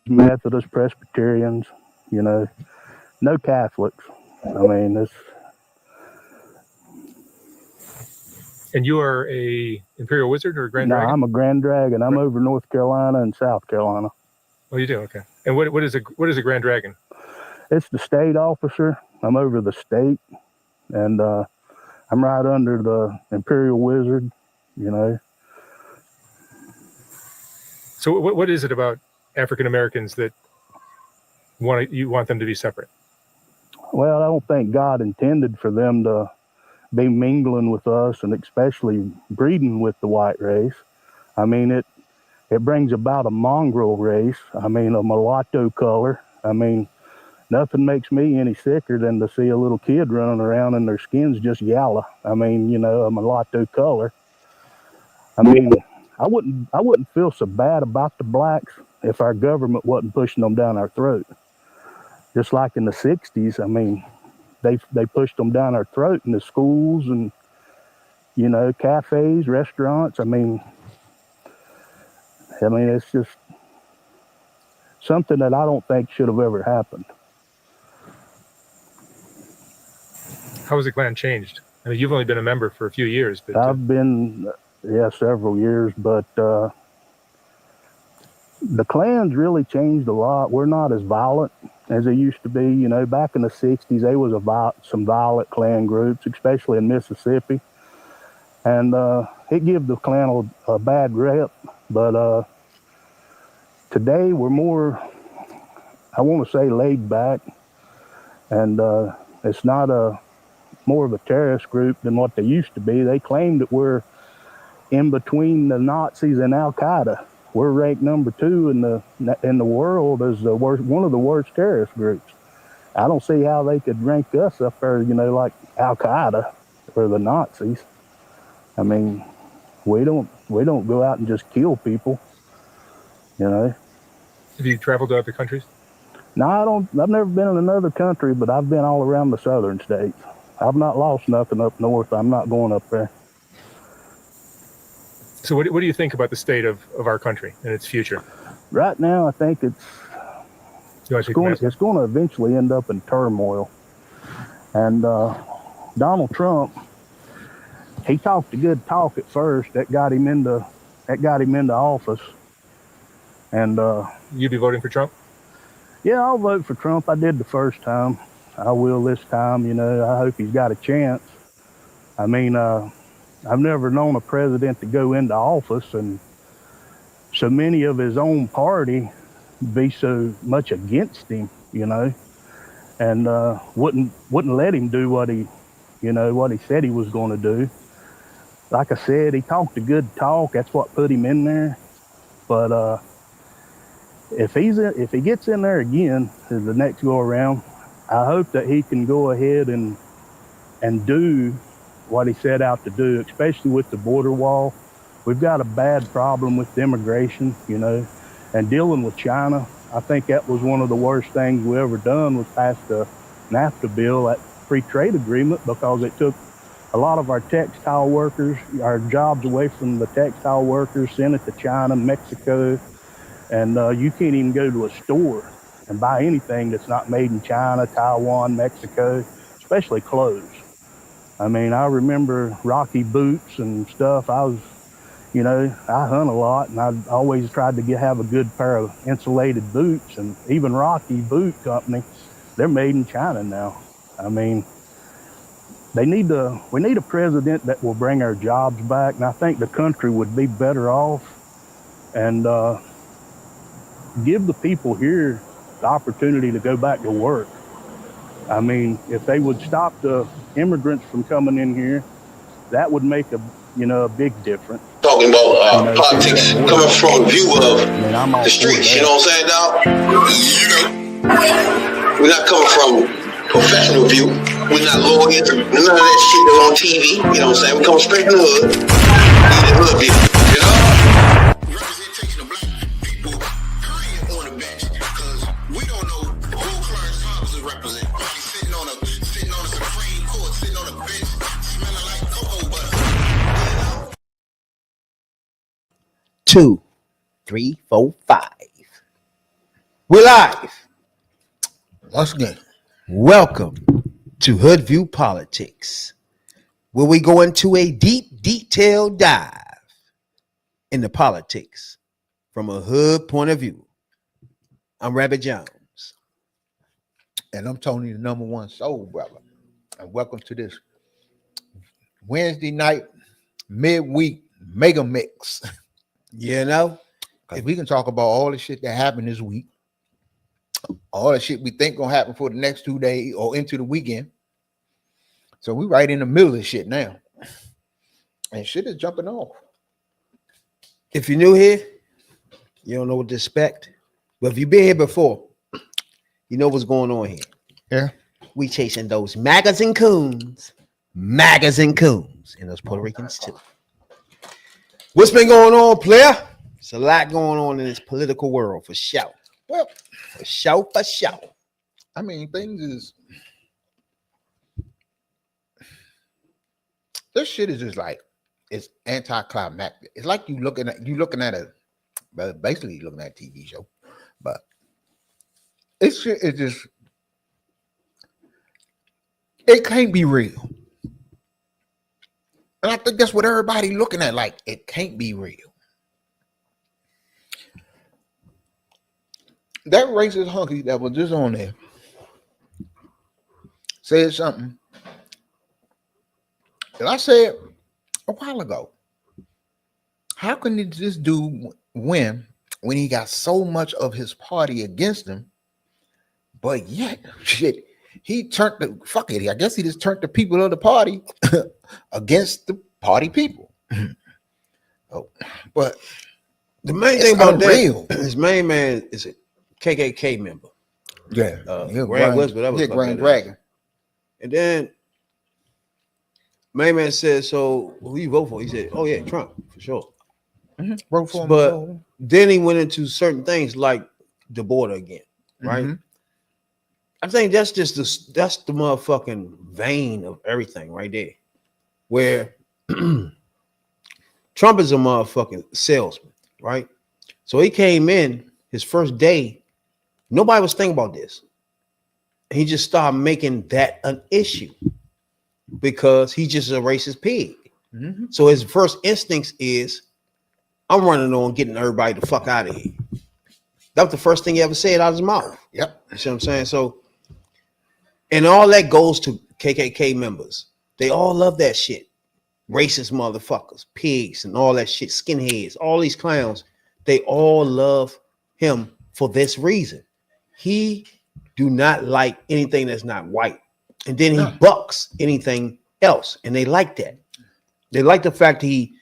Methodists, Presbyterians, you know, no Catholics. I mean, it's And you are a Imperial Wizard or a Grand no, Dragon? I'm a Grand Dragon. I'm over North Carolina and South Carolina. Oh, you do? Okay. And what is a Grand Dragon? It's the state officer. I'm over the state, and I'm right under the Imperial Wizard, you know. So what is it about African Americans that you want them to be separate? Well, I don't think God intended for them to be mingling with us, and especially breeding with the white race. I mean, it brings about a mongrel race. I mean, a mulatto color. I mean, nothing makes me any sicker than to see a little kid running around and their skin's just yellow. I mean, you know, a mulatto color. I mean, I wouldn't feel so bad about the blacks if our government wasn't pushing them down our throat. Just like in the 60s, I mean, they pushed them down our throat in the schools and, you know, cafes, restaurants. I mean, it's just something that I don't think should have ever happened. How has the Klan changed? I mean, you've only been a member for a few years, but I've been, several years, but the Klan's really changed a lot. We're not as violent as they used to be. You know, back in the 60s, there was some violent Klan groups, especially in Mississippi. And it gave the Klan a bad rep. But today we're more, I want to say, laid back. And it's not more of a terrorist group than what they used to be. They claim that we're in between the Nazis and Al-Qaeda. We're ranked number 2 in the world as one of the worst terrorist groups. I don't see how they could rank us up there, you know, like Al-Qaeda or the Nazis. I mean, we don't go out and just kill people, you know. Have you traveled to other countries? No, I don't. I've never been in another country, but I've been all around the southern states. I've not lost nothing up north. I'm not going up there. So what do you think about the state of our country and its future? Right now, I think it's going to eventually end up in turmoil. And Donald Trump, he talked a good talk at first. That got him into office. And you'd be voting for Trump? Yeah, I'll vote for Trump. I did the first time. I will this time. You know, I hope he's got a chance. I mean, I've never known a president to go into office and so many of his own party be so much against him, you know, and wouldn't let him do what he said he was going to do. Like I said, he talked a good talk. That's what put him in there. But if he gets in there again as the next go around, I hope that he can go ahead and do what he set out to do, especially with the border wall. We've got a bad problem with immigration, you know, and dealing with China. I think that was one of the worst things we ever done was pass the NAFTA bill, that free trade agreement, because it took a lot of our textile workers, our jobs away from the textile workers, sent it to China, Mexico, and you can't even go to a store and buy anything that's not made in China, Taiwan, Mexico, especially clothes. I mean, I remember Rocky boots and stuff. I hunt a lot, and I always tried to have a good pair of insulated boots. And even Rocky Boot Company, they're made in China now. I mean, we need a president that will bring our jobs back, and I think the country would be better off and give the people here the opportunity to go back to work. I mean, if they would stop the immigrants from coming in here, that would make a big difference. Talking about politics coming from a view of the streets, you know what I'm saying, dog? We're not coming from professional view. We're not lawyers, none of that shit that's on TV, you know what I'm saying? We come straight from the hood, the hood view, you know? Representation of black people, period, on the bench, because we don't know who Clarence Thomas is representing. Sitting on a Supreme Court, sitting on a bench, smelling like cocoa butter. 2, 3, 4, 5. We're live. Once again, Welcome to Hoodviewpolitics, where we go into a deep, detailed dive into politics from a hood point of view. I'm Rabbit Jones. and I'm Tony, the number one soul brother. And welcome to this Wednesday night midweek mega mix. You know, Because we can talk about all the shit that happened this week, all the shit we think gonna happen for the next 2 days or into the weekend. So we right in the middle of the shit now. And shit is jumping off. if you're new here, you don't know what to expect. But if you've been here before, you know what's going on here. Yeah. We chasing those magazine coons, and those Puerto Ricans too. What's been going on, player? There's a lot going on in this political world for sure. Well, For sure. I mean, things is this shit is just like it's anticlimactic. It's like you looking at a basically looking at a TV show, but it's just it can't be real. And I think that's what everybody looking at, like it can't be real. That racist hunky that was just on there said something that I said a while ago. How can this dude win when he got so much of his party against him? But yet, shit, he turned the fuck it. I guess he just turned the people of the party against the party people. Oh, but The main it's thing about unreal. that, his main man is a KKK member. Yeah, Grand West, whatever. Yeah, Grand Dragon. And then main man said, "So who you vote for?" He said, "Oh yeah, Trump for sure." Wrote for him, But so- then he went into certain things like the border again, right? Mhm. I think that's the motherfucking vein of everything right there, where Trump is a motherfucking salesman, right? So he came in his first day, nobody was thinking about this. He just started making that an issue because he's just a racist pig. Mhm. So his first instincts is, I'm running on getting everybody the fuck out of here. That was the first thing he ever said out of his mouth. Yep. You see what I'm saying? So, and all that goes to KKK members. They all love that shit. Racist motherfuckers, pigs, and all that shit, skinheads, all these clowns. They all love him for this reason. He do not like anything that's not white. And then he bucks anything else. And they like that. They like the fact that he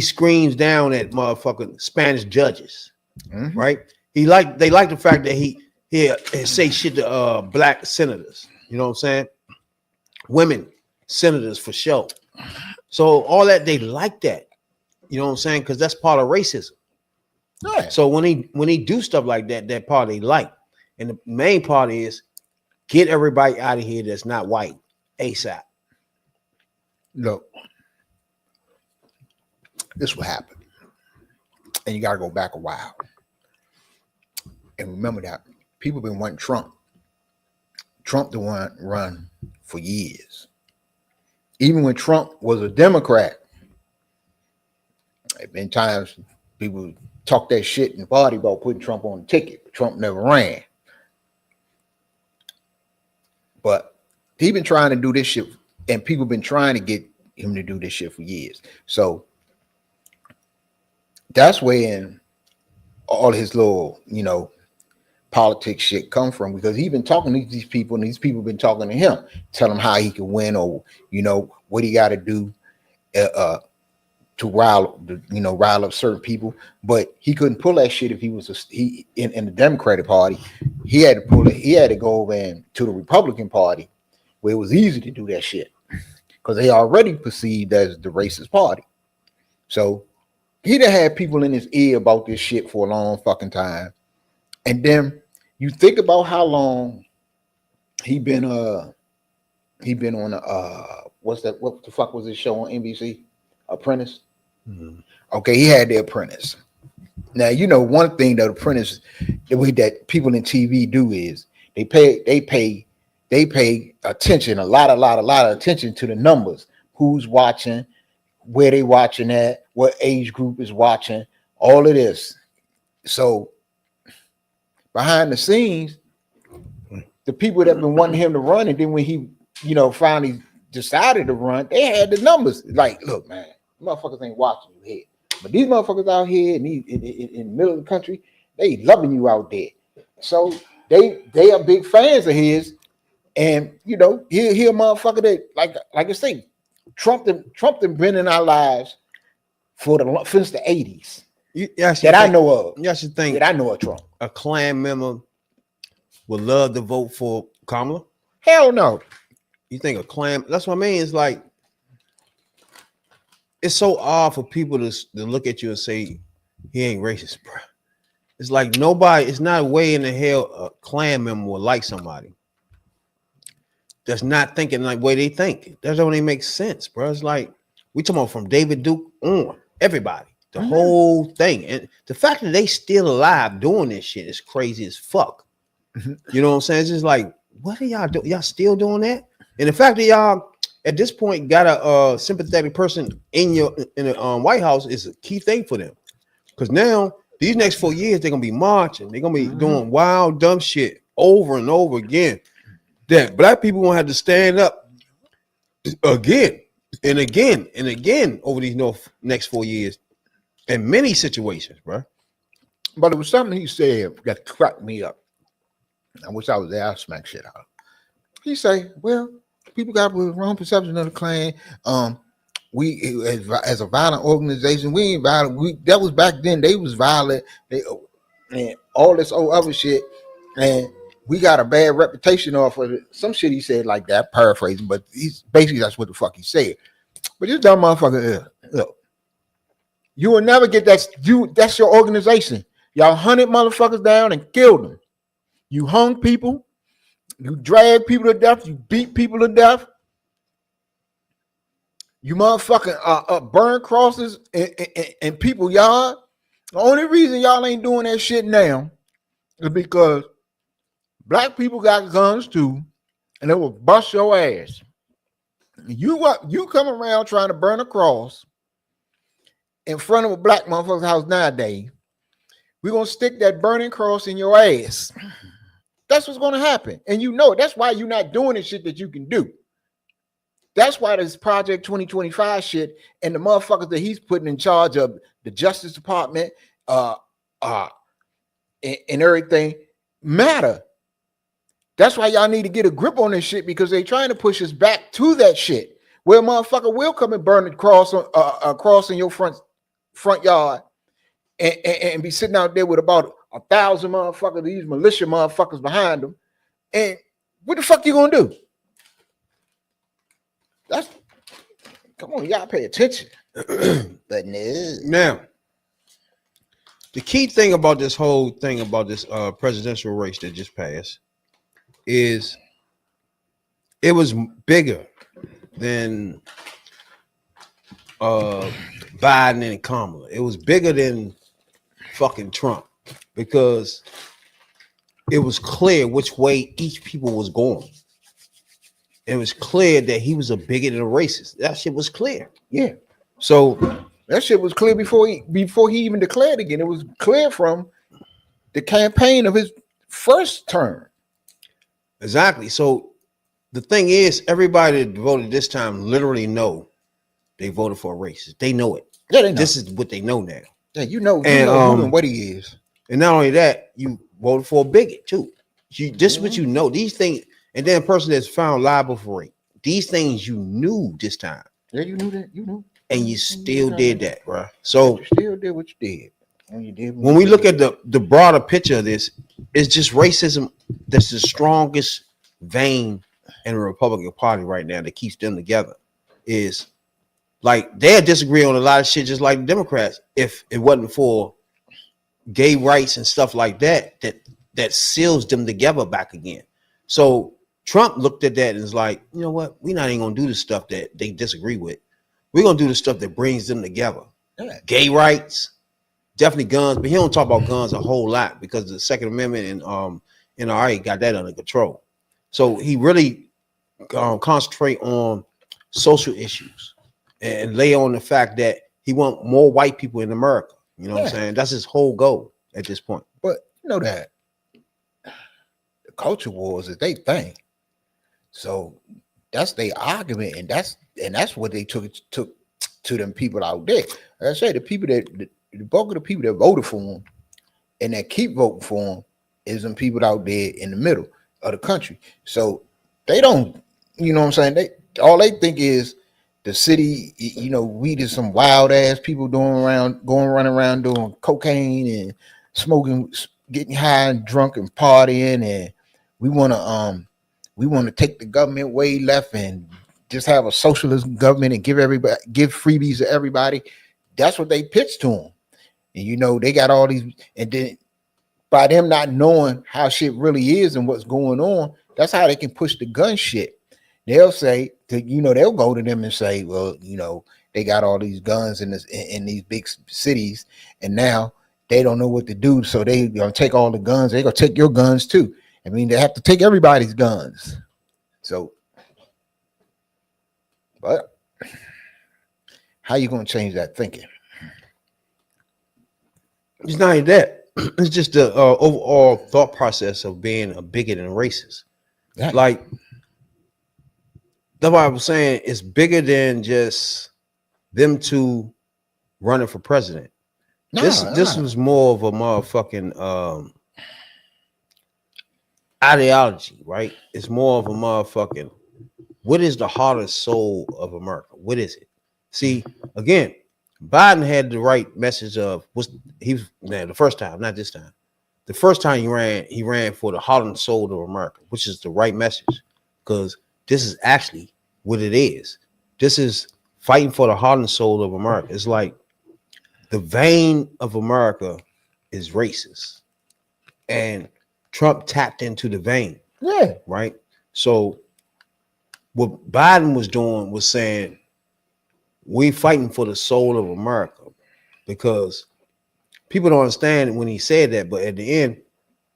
screams down at motherfucking Spanish judges. Mhm. Right? They like the fact that he say shit to black senators. You know what I'm saying? Women senators for sure. So all that, they like that. You know what I'm saying? Because that's part of racism. Yeah. So when he do stuff like that, that part they like. And the main part is get everybody out of here that's not white ASAP. Look, this will happen. And you got to go back a while. And remember that people been wanting Trump. Trump the one run for years. Even when Trump was a Democrat, there been times people talk that shit in the party about putting Trump on the ticket. But Trump never ran. But he been trying to do this shit, and people been trying to get him to do this shit for years. So that's where all his little, politics shit come from, because he been talking to these people, and these people been talking to him, tell him how he can win, or what he got to do to rile up certain people. But he couldn't pull that shit if he was in the Democratic Party. He had to pull it. He had to go over to the Republican Party, where it was easy to do that shit because they already perceived as the racist party. So he done had people in his ear about this shit for a long fucking time. And then you think about how long he been on what the fuck was his show on NBC? Apprentice. Mm-hmm. Okay, he had The Apprentice. Now, you know, one thing that apprentice, the way that people in TV do is they pay attention, a lot of attention to the numbers, who's watching, where they watching at, what age group is watching, all of this. So behind the scenes, the people that been wanting him to run, and then when he, you know, finally decided to run, they had the numbers. Like, look, man, motherfuckers ain't watching you here. But these motherfuckers out here in the middle of the country, they loving you out there. So they are big fans of his. And you know, he a motherfucker that, like I say, Trump them been in our lives since the 80s. I know of. You should think that I know of Trump. A Klan member would love to vote for Kamala. Hell no. You think a Klan? That's what I mean. It's like, it's so odd for people to look at you and say he ain't racist, bro. It's like nobody. It's not a way in the hell a Klan member would like somebody that's not thinking like the way they think. That don't even make sense, bro. It's like we talking about from David Duke on everybody, the whole thing, and the fact that they still alive doing this shit is crazy as fuck. You know what I'm saying? It's just like, what are y'all doing? Y'all still doing that? And the fact that y'all at this point got a sympathetic person in the White House is a key thing for them, because now these next 4 years they're gonna be marching, they're gonna be doing wild dumb shit over and over again. That black people gonna have to stand up again and again and again over these next 4 years in many situations, bro. But it was something he said that cracked me up. I wish I was there. I smack shit out. He say, "Well, people got the wrong perception of the Klan. We as a violent organization, we ain't violent. That was back then. They was violent. And all this old other shit, and we got a bad reputation off of it." Some shit he said like that, paraphrasing, but he's basically that's what the fuck he said. But this dumb motherfucker, look, you will never get that. That's your organization. Y'all hunted motherfuckers down and killed them. You hung people. You drag people to death. You beat people to death. You motherfucking burn crosses in people's yard. The only reason y'all ain't doing that shit now is because black people got guns too, and they will bust your ass. You come around trying to burn a cross in front of a black motherfucker's house nowadays, we're gonna stick that burning cross in your ass. That's what's gonna happen. And you know that's why you're not doing the shit that you can do. That's why this Project 2025 shit and the motherfuckers that he's putting in charge of the Justice Department and everything matter. That's why y'all need to get a grip on this shit, because they trying to push us back to that shit where a motherfucker will come and burn the cross in your front yard and be sitting out there with about 1,000 motherfuckers, these militia motherfuckers behind them. And what the fuck you gonna do? Come on, y'all pay attention. But no. Now, the key thing about this whole thing about this presidential race that just passed is it was bigger than Biden and Kamala. It was bigger than fucking Trump, because it was clear which way each people was going. It was clear that he was a bigot and a racist. That shit was clear. Yeah. So that shit was clear before he even declared again. It was clear from the campaign of his first term. exactly. So the thing is, everybody that voted this time literally know they voted for a racist. They know it. Yeah, they know. This is what they know now. Yeah, you know who and what he is. And not only that, you voted for a bigot too. This is what you know. These things, and then a person that's found liable for rape. These things you knew this time. Yeah, you knew that. You knew. And you still did that, bro. So you still did what you did. When we look at the broader picture of this, it's just racism that's the strongest vein in the Republican Party right now that keeps them together. Is like they'll disagree on a lot of shit just like the Democrats. If it wasn't for gay rights and stuff like that, that seals them together back again. So Trump looked at that and was like, you know what? We're not even gonna do the stuff that they disagree with. We're gonna do the stuff that brings them together. Yeah. Gay rights, definitely guns, but he don't talk about guns a whole lot because the Second Amendment and NRA got that under control. So he really concentrate on social issues and lay on the fact that he want more white people in America. You know what I'm saying? That's his whole goal at this point. But you know that the culture wars is they thing. So that's their argument, and that's what they took to them people out there. Like I say, the people the bulk of the people that voted for him and that keep voting for him is them people out there in the middle of the country. So they don't, you know what I'm saying? All they think is the city, you know, we just some wild ass people running around doing cocaine and smoking, getting high and drunk and partying, and we want to take the government way left and just have a socialist government and give freebies to everybody. That's what they pitch to them. And you know, they got all these, and then by them not knowing how shit really is and what's going on, that's how they can push the gun shit. They'll say, they'll go to them and say, well, you know, they got all these guns in these big cities, and now they don't know what to do. So they gonna take all the guns. They gonna take your guns too. I mean, they have to take everybody's guns. So, but how you gonna change that thinking? It's not even that. It's just the overall thought process of being a bigot and a racist. Yeah. Like, that's why I was saying it's bigger than just them two running for president. This was more of a motherfucking ideology, right? It's more of a motherfucking, what is the heart and soul of America? What is it? See, again, Biden had the right message of the first time, not this time. The first time he ran for the heart and soul of America, which is the right message, because this is actually what it is. This is fighting for the heart and soul of America. It's like the vein of America is racist, and Trump tapped into the vein. Yeah. Right. So what Biden was doing was saying, we fighting for the soul of America, because people don't understand when he said that, but at the end,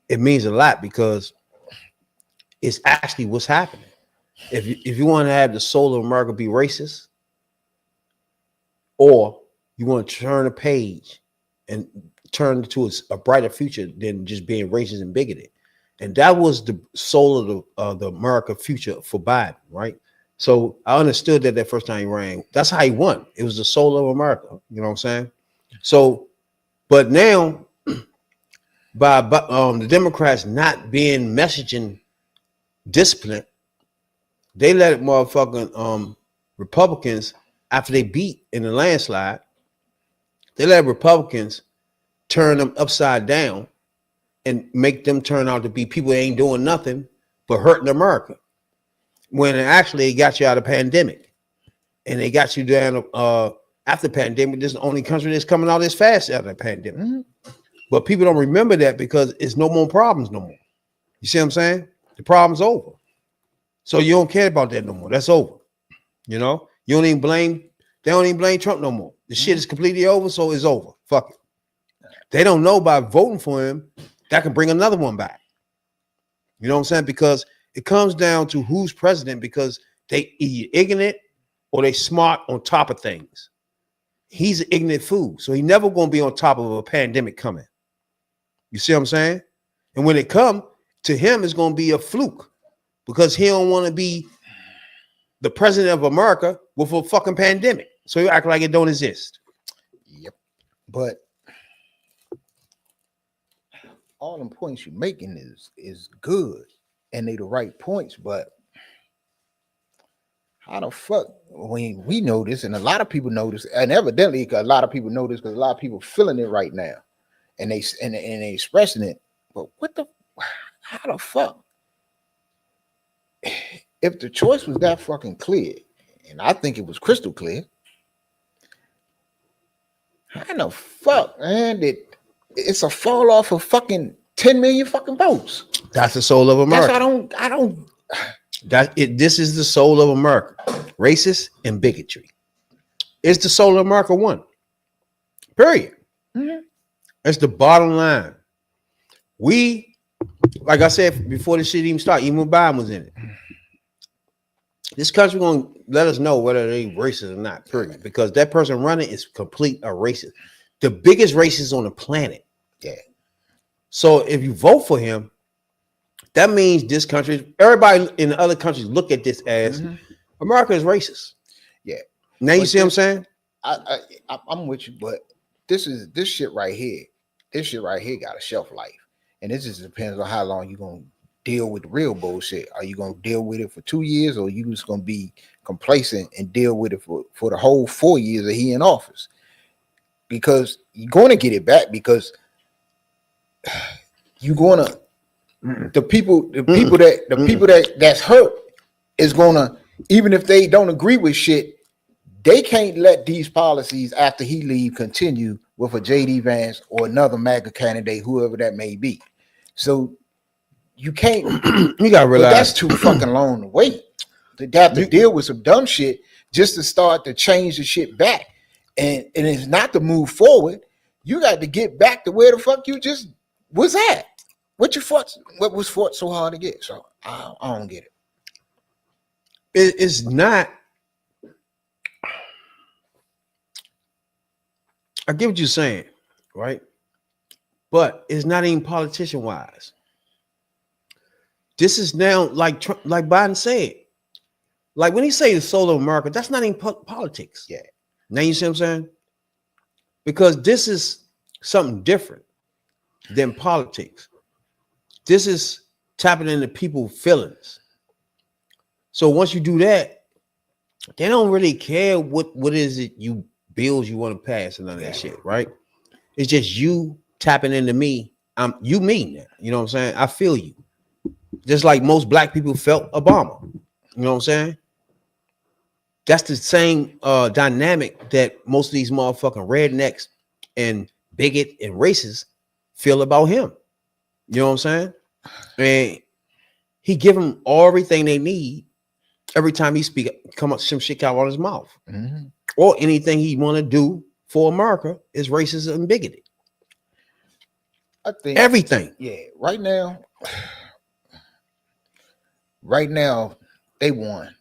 it means a lot because it's actually what's happening. If you want to have the soul of America be racist, or you want to turn a page and turn to a brighter future than just being racist and bigoted, and that was the soul of the America future for Biden, right? So I understood that first time he ran. That's how he won. It was the soul of America. You know what I'm saying? So, but now by the Democrats not being messaging discipline, they let motherfucking Republicans, after they beat in the landslide, they let Republicans turn them upside down and make them turn out to be people that ain't doing nothing but hurting America. When actually it got you out of pandemic, and they got you down after pandemic. This is the only country that's coming out this fast out of the pandemic. Mm-hmm. But people don't remember that because it's no more problems no more. You see what I'm saying? The problem's over. So you don't care about that no more. That's over. You know, they don't even blame Trump no more. The shit is completely over, so it's over. Fuck it. They don't know by voting for him that can bring another one back. You know what I'm saying? Because it comes down to who's president, because they either ignorant or they smart on top of things. He's an ignorant fool, so he never going to be on top of a pandemic coming. You see what I'm saying? And when it come to him, it's going to be a fluke, because he don't want to be the president of America with a fucking pandemic. So you act like it don't exist. Yep. But all them points you're making is good, and they the right points, but how the fuck, when we know this, and a lot of people know this, and evidently a lot of people know this because a lot of people feeling it right now, and they expressing it. But how the fuck? If the choice was that fucking clear, and I think it was crystal clear, how the fuck, man, it's a fall off of fucking 10 million fucking votes? That's the soul of America. I don't. This is the soul of America. Racist and bigotry. It's the soul of America one. Period. Mm-hmm. That's the bottom line. We, like I said before this shit even started, even when Biden was in it, this country gonna let us know whether they racist or not, period. Because that person running is complete a racist. The biggest racist on the planet. Yeah. So if you vote for him, that means this country, everybody in the other countries look at this as America is racist. Yeah. Now you see what I'm saying? I'm with you, but this shit right here. This shit right here got a shelf life, and it just depends on how long you're gonna deal with the real bullshit. Are you gonna deal with it for 2 years, or are you just gonna be complacent and deal with it for the whole 4 years that he in office? Because you're going to get it back, because you're gonna the people that's hurt is gonna, even if they don't agree with shit, they can't let these policies after he leave continue with a JD Vance or another MAGA candidate, whoever that may be. So you can't. You gotta realize that's too fucking long to wait. They have to deal with some dumb shit just to start to change the shit back, and it's not to move forward. You got to get back to where the fuck you just was at. What was fought so hard to get? So I don't get it. It's not. I get what you're saying, right? But it's not even politician wise. This is now like Biden said, like when he say the soul of America, that's not even politics. Yeah. Now you see what I'm saying? Because this is something different than politics. This is tapping into people's feelings. So once you do that, they don't really care what is it bills you want to pass and none of that shit, right? It's just you tapping into me. You mean that. You know what I'm saying? I feel you. Just like most black people felt Obama. You know what I'm saying? That's the same dynamic that most of these motherfucking rednecks and bigot and racists feel about him. You know what I'm saying? And he give them everything they need every time he come up some shit out of his mouth. Or anything he want to do for America is racist and bigoted. I think everything. Yeah, right now, they won.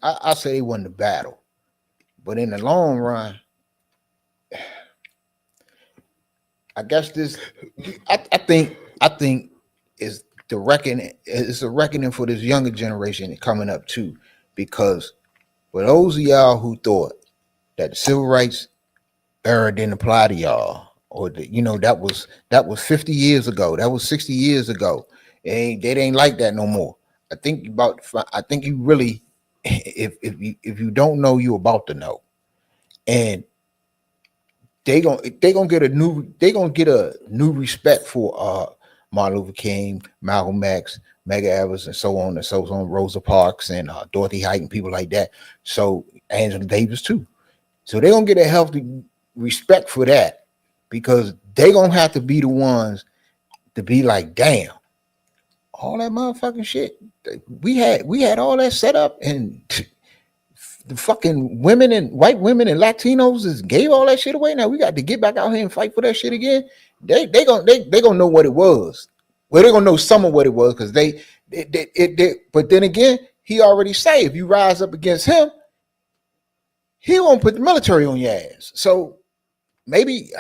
I say they won the battle, but in the long run, I guess I think is the reckoning. It's a reckoning for this younger generation coming up too, because for those of y'all who thought that the civil rights era didn't apply to y'all, or that was 50 years ago, that was 60 years ago, they ain't like that no more. I think you really, if you don't know, you about to know, and they gonna get a new respect for Martin Luther King, Malcolm X, Medgar Evers, and so on and so on, Rosa Parks and Dorothy Height and people like that. So Angela Davis too. So they're gonna get a healthy respect for that, because they're gonna have to be the ones to be like, damn, all that motherfucking shit. We had all that set up, and the fucking women and white women and Latinos just gave all that shit away. Now we got to get back out here and fight for that shit again. They gonna know what it was. Well, they're gonna know some of what it was, because they but then again, he already say if you rise up against him, he won't put the military on your ass. So maybe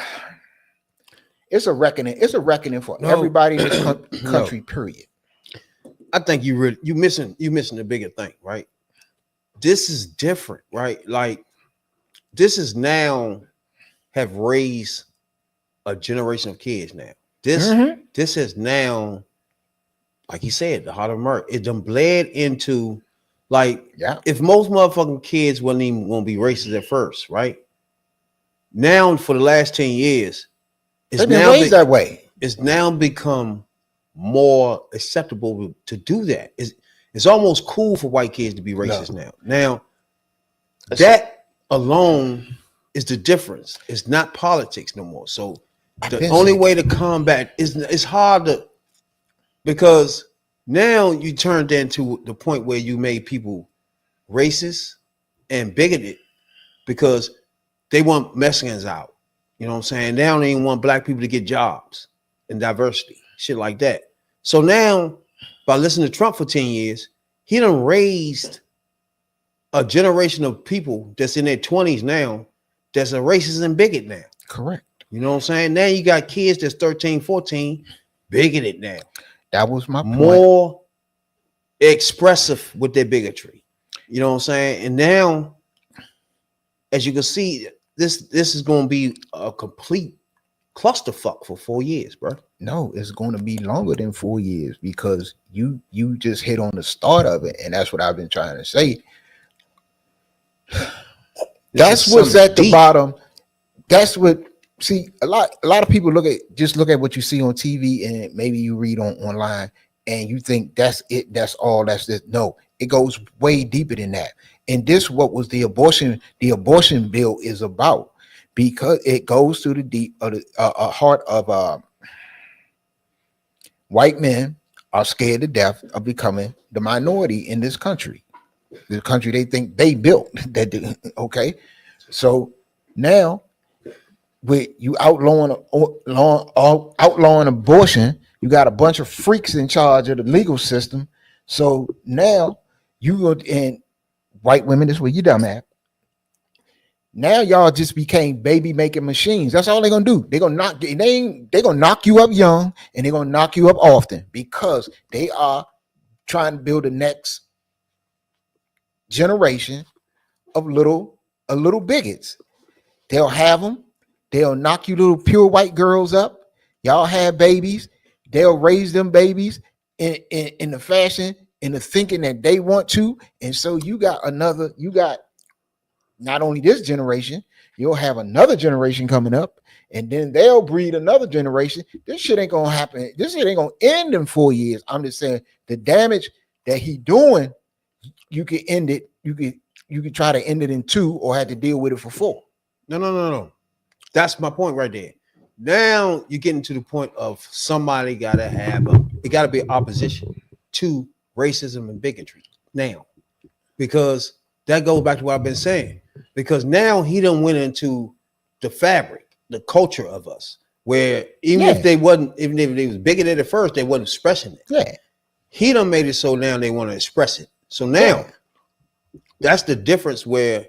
it's a reckoning. It's a reckoning for everybody in this country. Period. I think you missing the bigger thing, right? This is different, right? Like this is now have raised a generation of kids now. This has now, like you said, the heart of America. It done bled into, like, if most motherfucking kids wasn't even gonna be racist at first, right? Now for the last 10 years, it's now raised that way. It's now become more acceptable to do that. It's almost cool for white kids to be racist now. Now, that alone is the difference. It's not politics no more. So the only way to combat it's hard to, because now you turned into the point where you made people racist and bigoted because they want Mexicans out. You know what I'm saying? They don't even want black people to get jobs and diversity, shit like that. So now, by listening to Trump for 10 years, he done raised a generation of people that's in their 20s now that's a racist and bigot now. Correct. You know what I'm saying? Now you got kids that's 13, 14, bigoted now. That was my point. More expressive with their bigotry. You know what I'm saying? And now, as you can see, this is going to be a complete clusterfuck for 4 years, bro. No, it's going to be longer than 4 years because you just hit on the start of it, and that's what I've been trying to say. That's what's at the bottom. That's what. See, a lot of people look at what you see on TV and maybe you read online and you think that's it, that's all, that's it. No, it goes way deeper than that. And this what was the abortion bill is about, because it goes to the deep of the heart of white men are scared to death of becoming the minority in this country. The country they think they built. Okay, so now with you outlawing abortion, you got a bunch of freaks in charge of the legal system. So now you go and white women, this is where you dumb at. Now y'all just became baby making machines. That's all they're gonna do. They're gonna knock you up young and they're gonna knock you up often because they are trying to build the next generation of little bigots. They'll have them. They'll knock you little pure white girls up. Y'all have babies. They'll raise them babies in the fashion, in the thinking that they want to. And so you got not only this generation, you'll have another generation coming up, and then they'll breed another generation. This shit ain't gonna happen. This shit ain't gonna end in 4 years. I'm just saying the damage that he doing, you can end it. You could try to end it in 2 or have to deal with it for 4. No. That's my point right there. Now you're getting to the point of somebody gotta be opposition to racism and bigotry now, because that goes back to what I've been saying. Because now he done went into the fabric, the culture of us, where even if they was bigoted at first, they wasn't expressing it. Yeah, he done made it so now they want to express it. So now that's the difference, where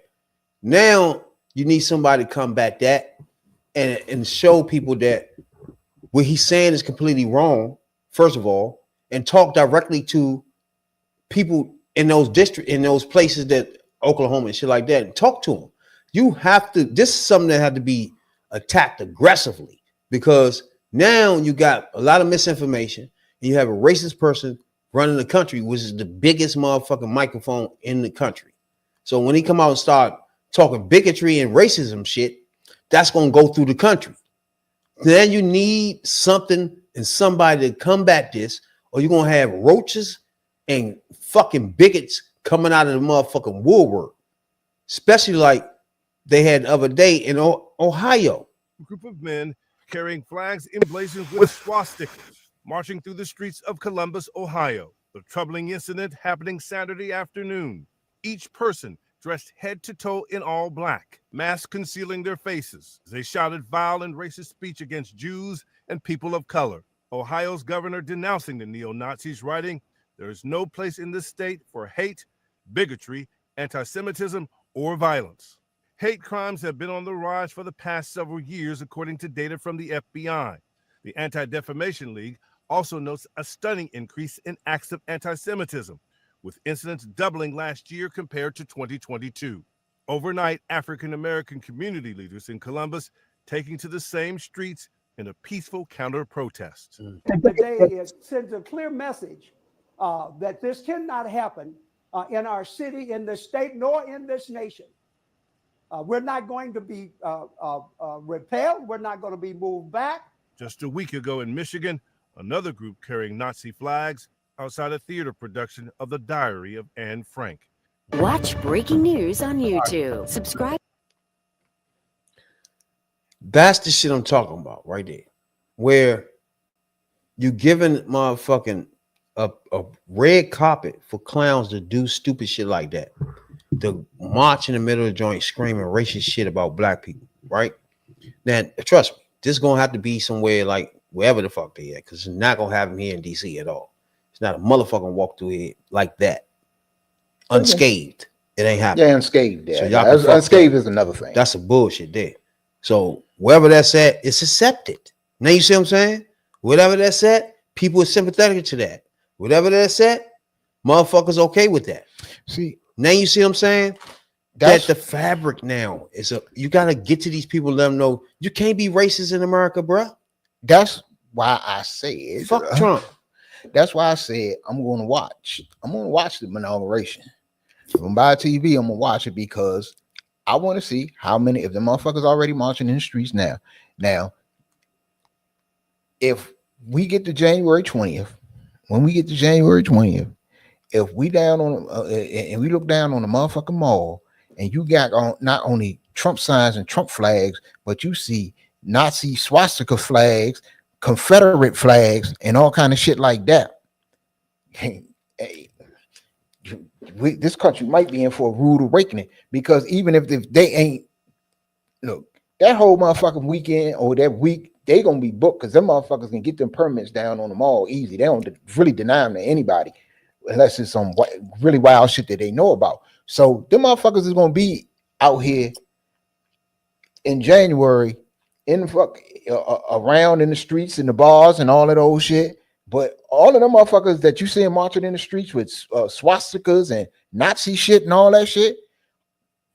now you need somebody to combat that and show people that what he's saying is completely wrong, first of all, and talk directly to people in those districts, in those places that Oklahoma and shit like that, and talk to them. You have to, this is something that had to be attacked aggressively, because now you got a lot of misinformation and you have a racist person running the country, which is the biggest motherfucking microphone in the country. So when he come out and start talking bigotry and racism shit, that's going to go through the country. Then you need something and somebody to combat this, or you're going to have roaches and fucking bigots coming out of the motherfucking woodwork, especially like they had the other day in Ohio. A group of men carrying flags emblazoned with swastikas marching through the streets of Columbus, Ohio. The troubling incident happening Saturday afternoon. Each person dressed head to toe in all black, masks concealing their faces. They shouted vile and racist speech against Jews and people of color. Ohio's governor denouncing the neo-Nazis, writing, "There is no place in this state for hate, bigotry, anti-Semitism, or violence." Hate crimes have been on the rise for the past several years, according to data from the FBI. The Anti-Defamation League also notes a stunning increase in acts of anti-Semitism, with incidents doubling last year compared to 2022. Overnight, African-American community leaders in Columbus taking to the same streets in a peaceful counter-protest. Today, it sends a clear message that this cannot happen in our city, in this state, nor in this nation. We're not going to be repelled. We're not going to be moved back. Just a week ago in Michigan, another group carrying Nazi flags outside a theater production of The Diary of Anne Frank. Watch breaking news on YouTube. Subscribe. That's the shit I'm talking about right there, where you giving motherfucking a red carpet for clowns to do stupid shit like that, to march in the middle of the joint screaming racist shit about black people, right? Now, trust me, this is gonna have to be somewhere like wherever the fuck they at, because it's not gonna happen here in DC at all. It's not a motherfucking walk through here like that, unscathed. It ain't happening. Yeah, unscathed. So Yeah, y'all can fuck unscathed that. is another thing. That's some bullshit there. So wherever that's at, it's accepted. Now you see what I'm saying? Whatever that's at, people are sympathetic to that. Whatever that's at, motherfuckers okay with that. See, now you see what I'm saying? that's That the fabric now is you gotta get to these people, let them know you can't be racist in America, bro. that's why I said Fuck Trump. That's why I said I'm gonna watch. I'm gonna watch the inauguration. If I'm by TV, I'm gonna watch it because I want to see how many if the motherfuckers already marching in the streets now. Now, if we get to January 20th, when we get to January 20th, if we down on and we look down on the motherfucking mall, and you got on not only Trump signs and Trump flags, but you see Nazi swastika flags, Confederate flags, and all kind of shit like that. Hey, this country might be in for a rude awakening, because even if they ain't, look, that whole motherfucking weekend or that week, they gonna be booked because them motherfuckers can get them permits down on the mall easy. They don't really deny them to anybody unless it's some really wild shit that they know about. So them motherfuckers is gonna be out here in January in around in the streets and the bars and all that old shit. But all of them motherfuckers that you see marching in the streets with swastikas and Nazi shit and all that shit,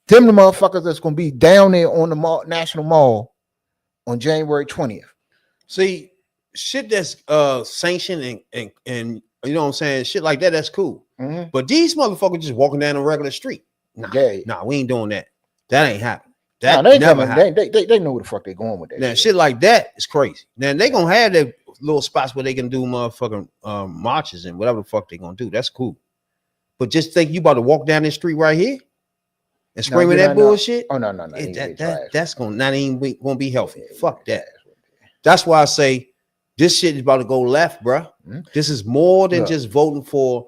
them the motherfuckers that's gonna be down there on the mall, National Mall on January 20th. See, shit that's sanctioned and you know what I'm saying, shit like that, that's cool. Mm-hmm. But these motherfuckers just walking down a regular street. Nah, we ain't doing that. That ain't happening. That they never happened. They know where the fuck they going with that. Now, shit like that is crazy. Now they gonna have their little spots where they can do motherfucking marches and whatever the fuck they gonna do. That's cool. But just think you about to walk down this street right here and screaming that bullshit. Oh no. That's gonna be healthy. Fuck that. That's why I say this shit is about to go left, bro. Mm-hmm. This is more than just voting for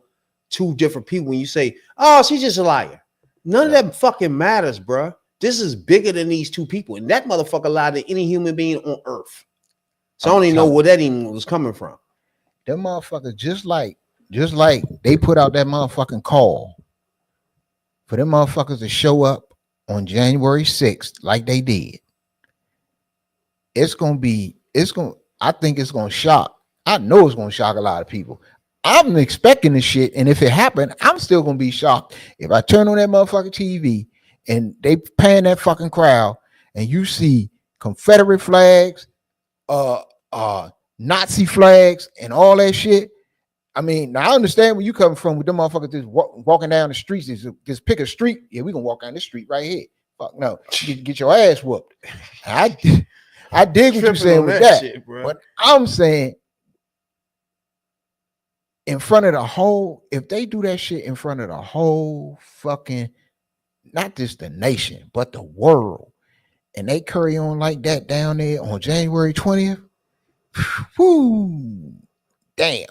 two different people. When you say, "Oh, she's just a liar," none of that fucking matters, bro. This is bigger than these two people, and that motherfucker lied to any human being on earth. So I don't even know where that even was coming from. Them motherfuckers just like they put out that motherfucking call for them motherfuckers to show up on January 6th like they did. I think it's gonna shock. I know it's gonna shock a lot of people. I'm expecting this shit, and if it happened, I'm still gonna be shocked. If I turn on that motherfucking TV and they pan that fucking crowd and you see Confederate flags, Nazi flags, and all that shit. I mean, now I understand where you coming from with them motherfuckers just walking down the streets. Just pick a street. Yeah, we gonna walk down this street right here. Fuck no, get your ass whooped. I dig what you're saying with that, shit, but I'm saying in front of the whole, if they do that shit in front of the whole fucking, not just the nation, but the world, and they carry on like that down there on January 20th, whoo, damn.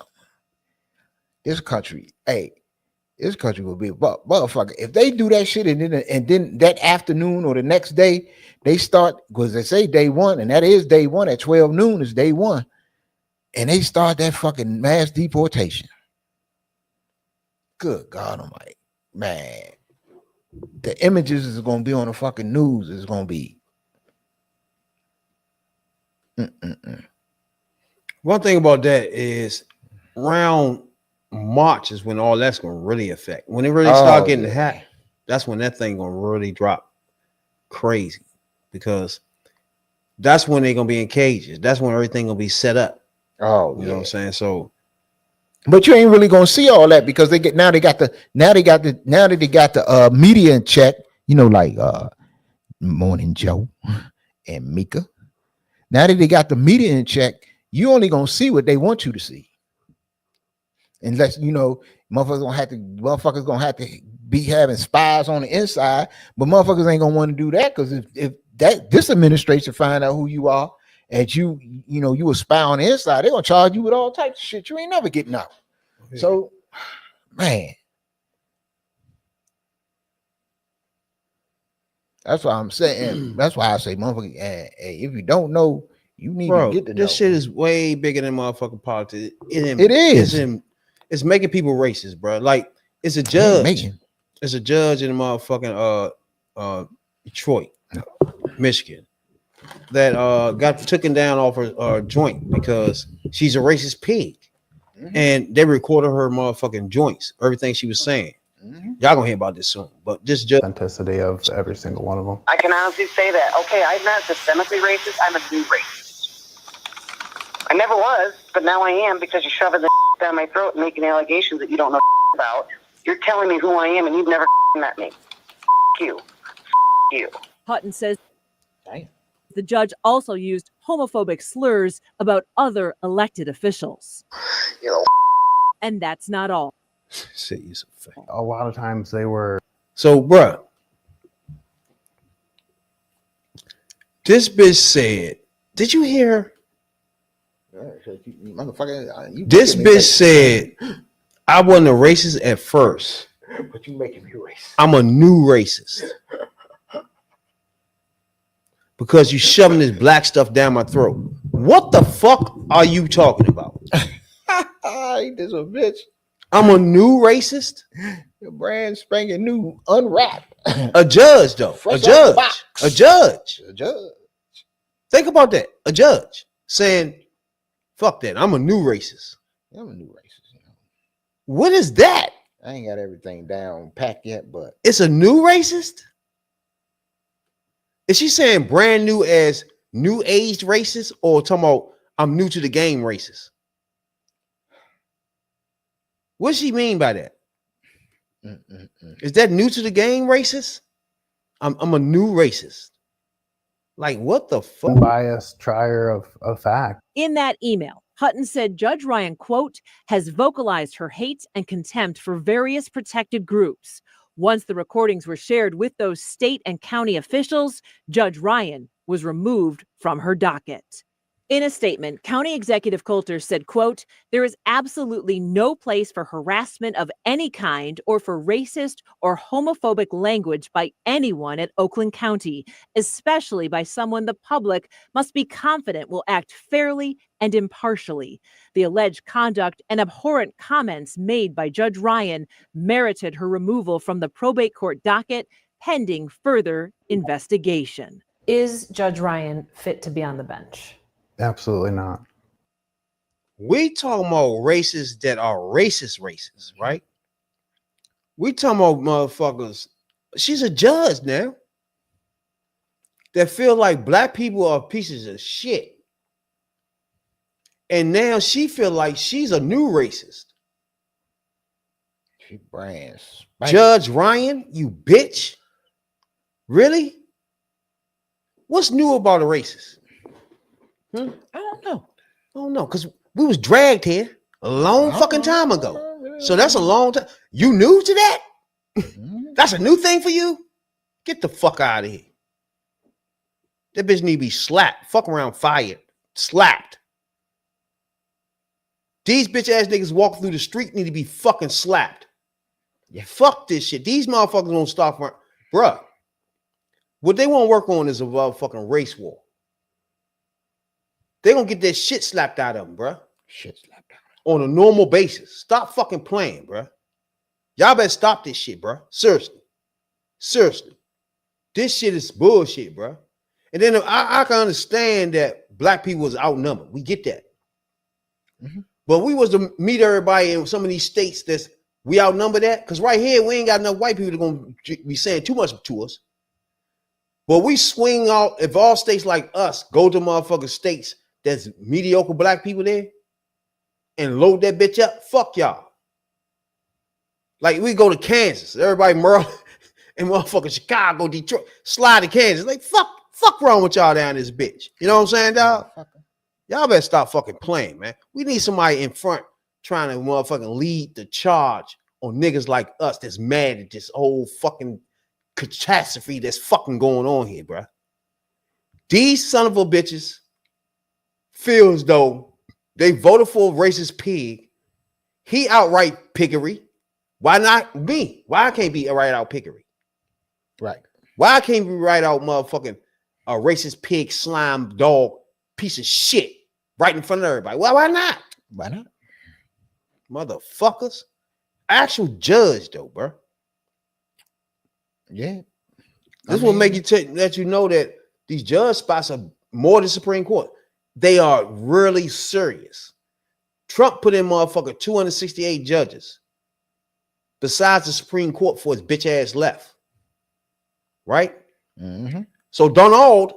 This country will be a motherfucker. If they do that shit and then that afternoon or the next day, they start, because they say day one, and that is day one at 12 noon is day one, and they start that fucking mass deportation. Good God Almighty, man. The images is going to be on the fucking news. It's going to be. One thing about that is around March is when all that's going to really affect. When it really start getting hot, that's when that thing going to really drop crazy, because that's when they're going to be in cages. That's when everything going to be set up. Oh, you know what I'm saying? So, but you ain't really going to see all that, because they got the media in check, you know, like Morning Joe and Mika. Now that they got the media in check, you only going to see what they want you to see. Unless, you know, motherfuckers gonna have to be having spies on the inside, but motherfuckers ain't gonna want to do that, because if this administration find out who you are and you a spy on the inside, they're gonna charge you with all types of shit you ain't never getting out. Yeah. So, man, That's what I'm saying. That's why I say, motherfucker, if you don't know, you need Bro, to get to this know. shit is way bigger than motherfucking politics. It is. It's making people racist, bro. Like it's a Ain't judge. making. It's a judge in the motherfucking Detroit, Michigan, that got taken down off her joint because she's a racist pig. And they recorded her motherfucking joints, everything she was saying. Y'all gonna hear about this soon, but this judge Authenticity of every single one of them. I can honestly say that, okay, I'm not systemically racist, I'm a new racist. I never was, but now I am because you're shoving the down my throat and making allegations that you don't know about. You're telling me who I am and you've never met me. You. You. Hutton says Damn. the judge also used homophobic slurs about other elected officials. You know. And that's not all. A lot of times they were. So, bruh, this bitch said, did you hear? Motherfucker, This bitch said, I wasn't a racist at first, but you making me racist. I'm a new racist. Because you shoving this black stuff down my throat. What the fuck are you talking about? Ain't this a bitch? I'm a new racist? Your brand spanking new, unwrapped. A judge, though. Fresh A out the judge. box. A judge. A judge. Think about that. A judge saying, fuck that. I'm a new racist. Yeah, I'm a new racist. You know. What is that? I ain't got everything down packed yet, but It's a new racist? Is she saying brand new as new aged racist or talking about I'm new to the game racist? What does she mean by that? Is that new to the game racist? I'm a new racist. Like what the fuck? Unbiased trier of fact. In that email, Hutton said Judge Ryan, quote, has vocalized her hate and contempt for various protected groups. Once the recordings were shared with those state and county officials, Judge Ryan was removed from her docket. In a statement, County Executive Coulter said, quote, there is absolutely no place for harassment of any kind or for racist or homophobic language by anyone at Oakland County, especially by someone the public must be confident will act fairly and impartially. The alleged conduct and abhorrent comments made by Judge Ryan merited her removal from the probate court docket pending further investigation. Is Judge Ryan fit to be on the bench? Absolutely not. We talking about racists that are racist, right? We talking about motherfuckers. She's a judge now that feel like black people are pieces of shit. And now she feel like she's a new racist. she brands. Judge Ryan, you bitch. Really? What's new about a racist? I don't know. Because we was dragged here a long fucking time ago. So that's a long time. You new to that? That's a new thing for you? Get the fuck out of here. That bitch need to be slapped. Fuck around, fired. Slapped. These bitch ass niggas walking through the street need to be fucking slapped. Yeah, fuck this shit. These motherfuckers won't stop for, bruh. What they want to work on is a motherfucking race war. They gonna get that shit slapped out of them, bruh. Shit slapped out. On a normal basis. Stop fucking playing, bruh. Y'all better stop this shit, bruh. Seriously. Seriously. This shit is bullshit, bruh. And then I can understand that black people was outnumbered. We get that. But we was to meet everybody in some of these states that's we outnumber that. Because right here, we ain't got enough white people that gonna be saying too much to us. But we swing out, if all states like us go to motherfucking states that's mediocre black people there and load that bitch up, fuck y'all. Like we go to Kansas, everybody Maryland and motherfucking Chicago, Detroit, slide to Kansas. Like fuck wrong with y'all down this bitch. You know what I'm saying, dog? Y'all better stop fucking playing, man. We need somebody in front trying to motherfucking lead the charge on niggas like us that's mad at this whole fucking catastrophe that's fucking going on here, bro. These son of a bitches feel as though they voted for a racist pig. He outright piggery. Why not me? Why I can't be right out piggery? Right. Why can't we write out motherfucking a racist pig, slime, dog, piece of shit right in front of everybody? Why not? Why not? Motherfuckers. Actual judge though, bro. Yeah. This will make you let you know that these judge spots are more than Supreme Court. They are really serious. Trump put in motherfucker 268 judges besides the Supreme Court for his bitch ass left. Right? Mm-hmm. So Donald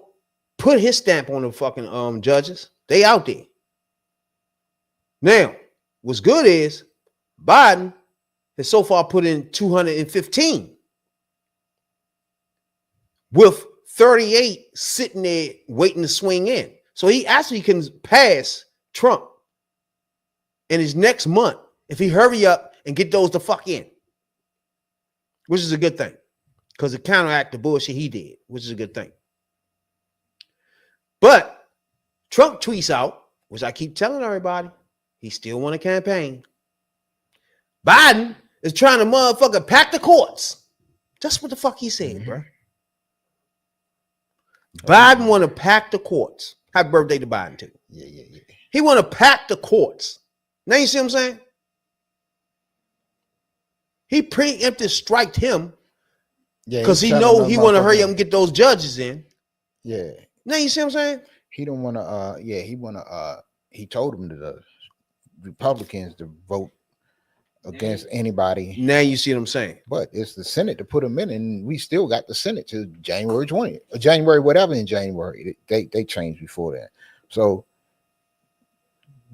put his stamp on the fucking judges. They out there. Now, what's good is Biden has so far put in 215 with 38 sitting there waiting to swing in. So he actually can pass Trump in his next month if he hurry up and get those the fuck in, which is a good thing because it counteract the bullshit he did, which is a good thing. But Trump tweets out, which I keep telling everybody, he still want a campaign. Biden is trying to motherfucker pack the courts. That's what the fuck he said, bro. Biden want to pack the courts. Happy birthday to Biden too. Yeah. He want to pack the courts. Now you see what I'm saying? He preemptive striked him because he know he want to hurry up and get those judges in. Yeah. Now you see what I'm saying? He don't want to. He told them to the Republicans to vote against anybody. Now you see what I'm saying? But it's the Senate to put them in, and we still got the Senate to January 20th, or January whatever in January. They changed before that. So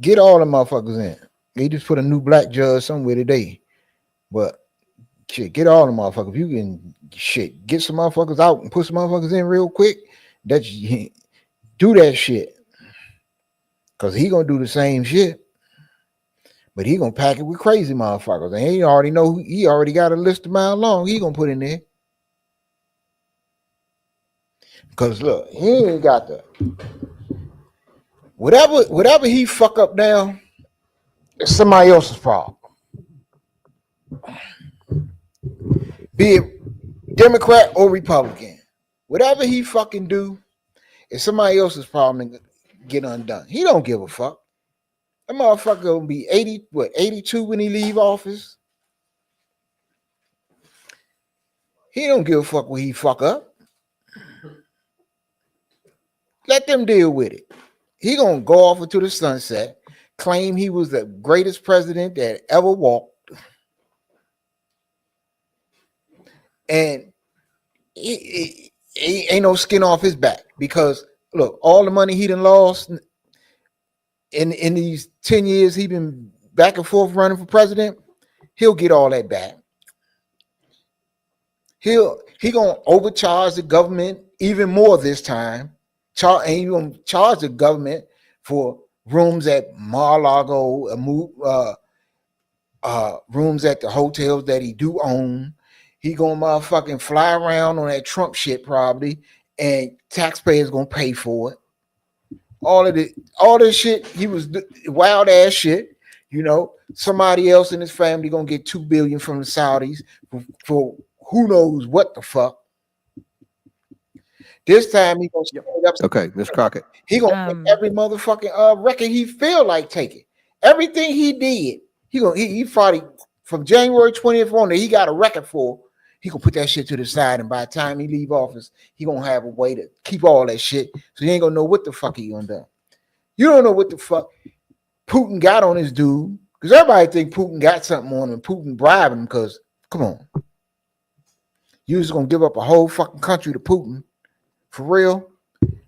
get all the motherfuckers in. They just put a new black judge somewhere today. But shit, get all the motherfuckers. If you can get some motherfuckers out and put some motherfuckers in real quick, do that shit. Cause he gonna do the same shit. But he gonna pack it with crazy motherfuckers. And he already know he already got a list a mile long. He gonna put in there. Cause look, he ain't got the whatever he fuck up now, it's somebody else's problem. Be it Democrat or Republican. Whatever he fucking do, it's somebody else's problem to get undone. He don't give a fuck. That motherfucker gonna be 82 when he leave office. He don't give a fuck when he fuck up. Let them deal with it. He gonna go off into the sunset, claim he was the greatest president that ever walked. And he ain't no skin off his back because look, all the money he done lost in these 10 years he been back and forth running for president, he'll get all that back. He gonna overcharge the government even more this time. And he gonna charge the government for rooms at Mar-a-Lago, rooms at the hotels that he do own. He gonna motherfucking fly around on that Trump shit probably, and taxpayers gonna pay for it. All this shit, he was wild ass shit. You know, somebody else in his family gonna get $2 billion from the Saudis for who knows what the fuck. This time he gonna stand up. Okay, Ms. Crockett. He gonna take every motherfucking record he feel like taking. Everything he did, he probably from January 20th on that he got a record for. He gonna put that shit to the side, and by the time he leave office, he gonna have a way to keep all that shit. So he ain't gonna know what the fuck he gonna do. You don't know what the fuck Putin got on his dude, because everybody think Putin got something on him. Putin bribed him, because come on, you just gonna give up a whole fucking country to Putin for real?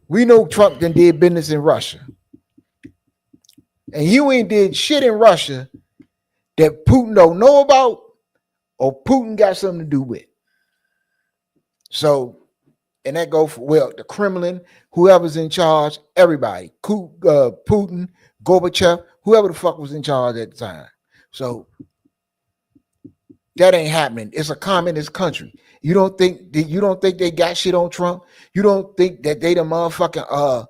We know Trump done did business in Russia, and you ain't did shit in Russia that Putin don't know about, or Putin got something to do with. So, and that go for, the Kremlin, whoever's in charge, everybody, Putin, Gorbachev, whoever the fuck was in charge at the time. So that ain't happening. It's a communist country. You don't think they got shit on Trump? You don't think that they the motherfucking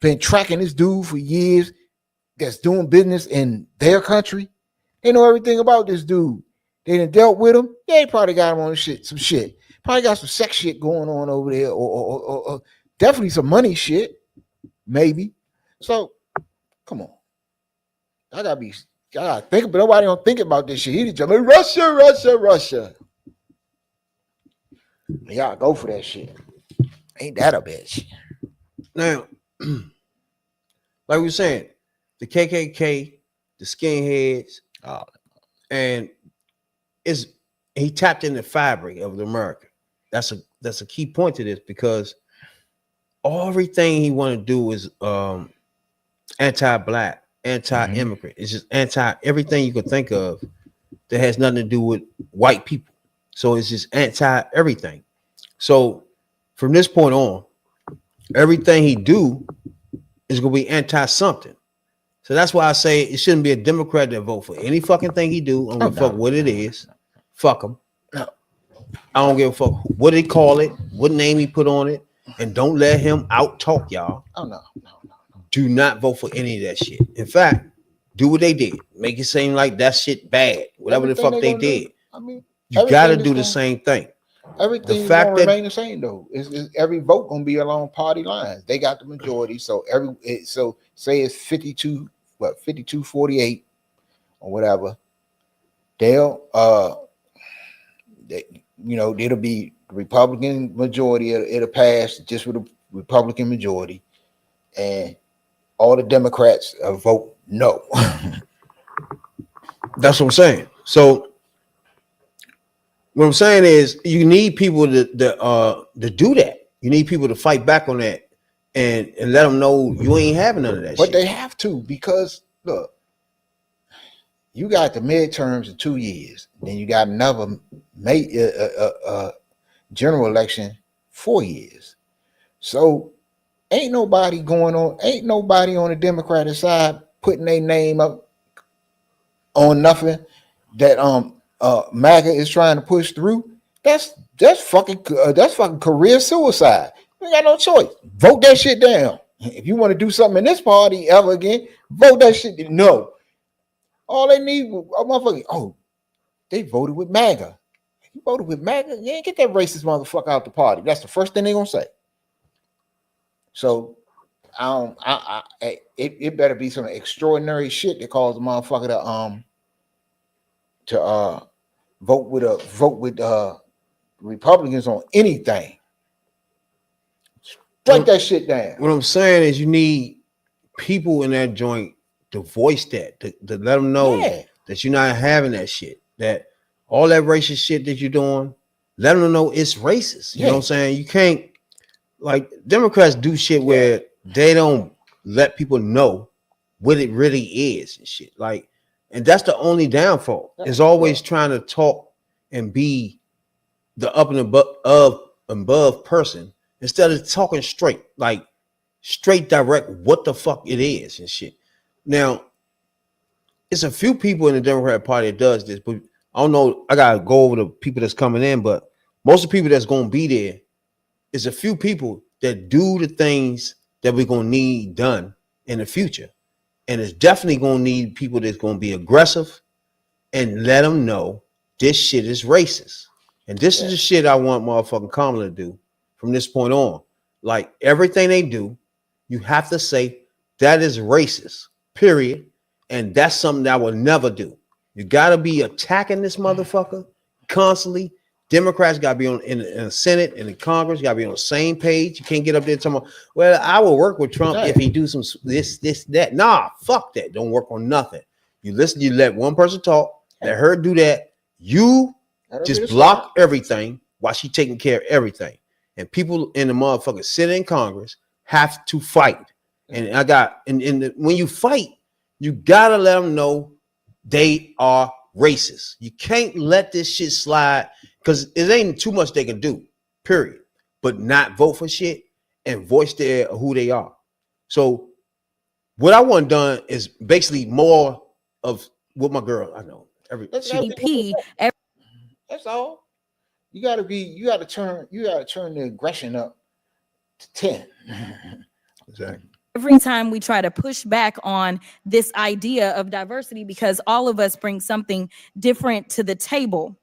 been tracking this dude for years that's doing business in their country? They know everything about this dude. They done dealt with him. They probably got him on some shit. Probably got some sex shit going on over there, or definitely some money shit, maybe. So, come on. I gotta think, but nobody don't think about this shit. He just Russia, Russia, Russia. Y'all go for that shit. Ain't that a bitch? Now, like we were saying, the KKK, the skinheads, and he tapped in the fabric of America. That's a key point to this, because everything he want to do is anti-black, anti-immigrant. It's just everything you could think of that has nothing to do with white people. So it's just anti-everything. So from this point on, everything he do is gonna be anti-something. So that's why I say it shouldn't be a Democrat that vote for any fucking thing he do. I don't give a fuck what it is. Fuck him. No. I don't give a fuck what they call it, what name he put on it, and don't let him out talk y'all. Oh no. Do not vote for any of that shit. In fact, do what they did. Make it seem like that shit bad. Whatever everything the fuck they did. I mean, you gotta do the same thing. Everything is gonna remain the same though. Is every vote gonna be along party lines? They got the majority, so say it's 52-48 or whatever. They'll it'll be the Republican majority. It'll pass just with a Republican majority, and all the Democrats vote no. That's what I'm saying. So what I'm saying is you need people to do that. You need people to fight back on that and let them know you ain't having none of that but shit. They have to, because look, you got the midterms in 2 years, then you got another general election 4 years. So ain't nobody on the Democratic side putting their name up on nothing that MAGA is trying to push through. That's fucking career suicide. You ain't got no choice. Vote that shit down. If you want to do something in this party ever again, vote that shit. No. All they need, they voted with MAGA. You voted with MAGA, you ain't get that racist motherfucker out the party. That's the first thing they're gonna say. So it better be some extraordinary shit that cause the motherfucker to vote with Republicans on anything. Break that shit down. What I'm saying is you need people in that joint to voice that, to let them know that you're not having that shit, that all that racist shit that you're doing, let them know it's racist. You know what I'm saying? You can't, like, Democrats do shit where they don't let people know what it really is and shit. Like, and that's the only downfall. Is always trying to talk and be the up and above person instead of talking straight, like straight direct what the fuck it is and shit. Now, it's a few people in the Democratic Party that does this, but I don't know. I gotta go over the people that's coming in, but most of the people that's gonna be there is a few people that do the things that we're gonna need done in the future. And it's definitely gonna need people that's gonna be aggressive and let them know this shit is racist. And this is the shit I want motherfucking Kamala to do from this point on. Like, everything they do, you have to say that is racist, period. And that's something that I will never do. You gotta be attacking this motherfucker constantly. Democrats gotta be in the Senate and in Congress, gotta be on the same page. You can't get up there talking about, well, I will work with Trump if he do some this, that. Nah, fuck that. Don't work on nothing. You listen, you let one person talk, let her do that. You just block everything while she taking care of everything. And people in the motherfucking Senate and Congress have to fight. And when you fight, you gotta let them know they are racist. You can't let this shit slide, because it ain't too much they can do, period. But not vote for shit and voice who they are. So what I want done is basically more of what my girl, I know. That's all. You gotta turn the aggression up to 10. Exactly. Every time we try to push back on this idea of diversity, because all of us bring something different to the table,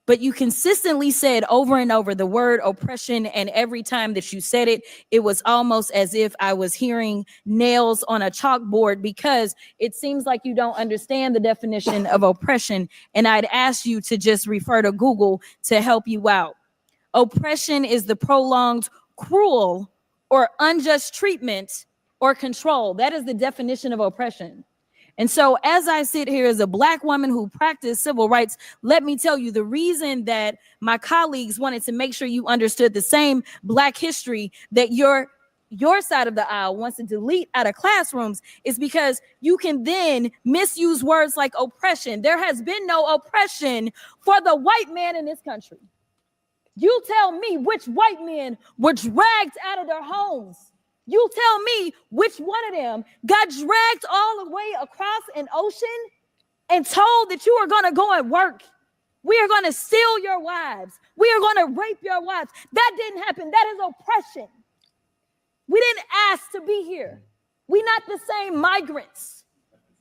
but you consistently said over and over the word oppression, and every time that you said it, it was almost as if I was hearing nails on a chalkboard, because it seems like you don't understand the definition of oppression, and I'd ask you to just refer to Google to help you out. Oppression is the prolonged, cruel, or unjust treatment or control. That is the definition of oppression. And so as I sit here as a Black woman who practiced civil rights, let me tell you, the reason that my colleagues wanted to make sure you understood the same Black history that your side of the aisle wants to delete out of classrooms is because you can then misuse words like oppression. There has been no oppression for the white man in this country. You tell me which white men were dragged out of their homes. You tell me which one of them got dragged all the way across an ocean and told that you are going to go and work. We are going to steal your wives. We are going to rape your wives. That didn't happen. That is oppression. We didn't ask to be here. We're not the same migrants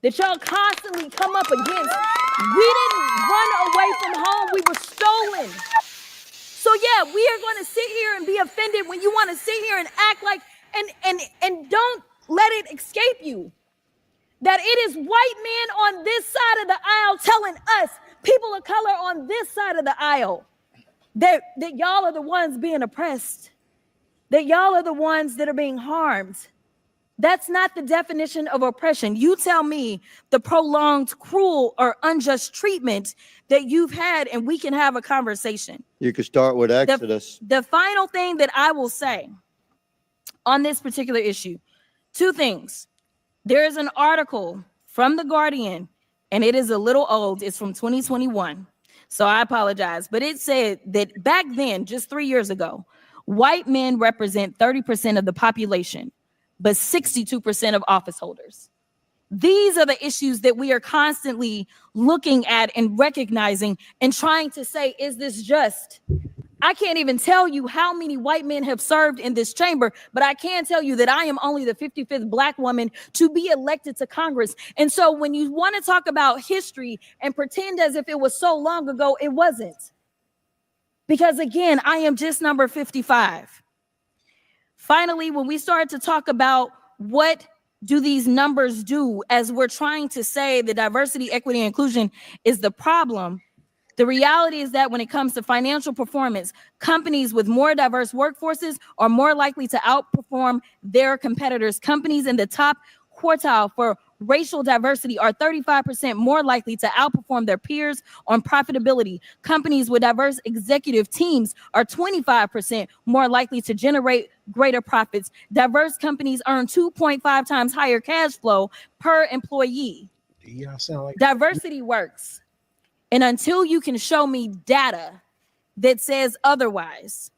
that y'all constantly come up against. We didn't run away from home. We were stolen. So yeah, we are going to sit here and be offended when you want to sit here and act like, and don't let it escape you that it is white men on this side of the aisle telling us, people of color on this side of the aisle, that y'all are the ones being oppressed, that y'all are the ones that are being harmed. That's not the definition of oppression. You tell me the prolonged, cruel, or unjust treatment that you've had, and we can have a conversation. You could start with Exodus. The final thing that I will say on this particular issue, two things. There is an article from The Guardian, and it is a little old. It's from 2021. So I apologize. But it said that back then, just 3 years ago, white men represent 30% of the population, but 62% of office holders. These are the issues that we are constantly looking at and recognizing and trying to say, is this just? I can't even tell you how many white men have served in this chamber, but I can tell you that I am only the 55th Black woman to be elected to Congress. And so when you want to talk about history and pretend as if it was so long ago, it wasn't. Because again, I am just number 55. Finally, when we start to talk about what do these numbers do, as we're trying to say the diversity, equity, and inclusion is the problem, the reality is that when it comes to financial performance, companies with more diverse workforces are more likely to outperform their competitors. Companies in the top quartile for racial diversity are 35% more likely to outperform their peers on profitability. Companies with diverse executive teams are 25% more likely to generate greater profits. Diverse companies earn 2.5 times higher cash flow per employee. Yeah, sound like diversity works. And until you can show me data that says otherwise,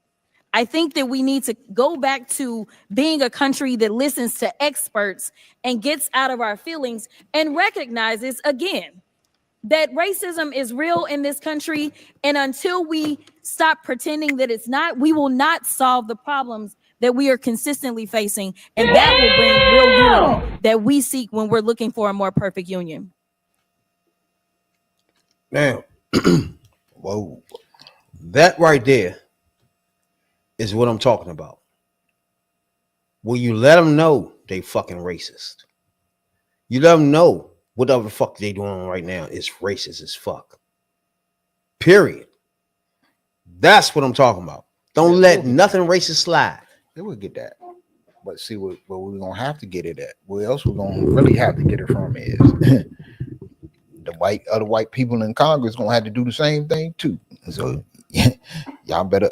I think that we need to go back to being a country that listens to experts and gets out of our feelings and recognizes again that racism is real in this country. And until we stop pretending that it's not, we will not solve the problems that we are consistently facing. And that will bring real unity that we seek when we're looking for a more perfect union. Now, whoa, that right there is what I'm talking about. Will you let them know they fucking racist? You let them know whatever the fuck they doing right now is racist as fuck. Period. That's what I'm talking about. Don't let nothing racist slide. They will get that. But see what we're gonna have to get it at. Where else we're gonna really have to get it from is the other white people in Congress gonna have to do the same thing too. So y'all better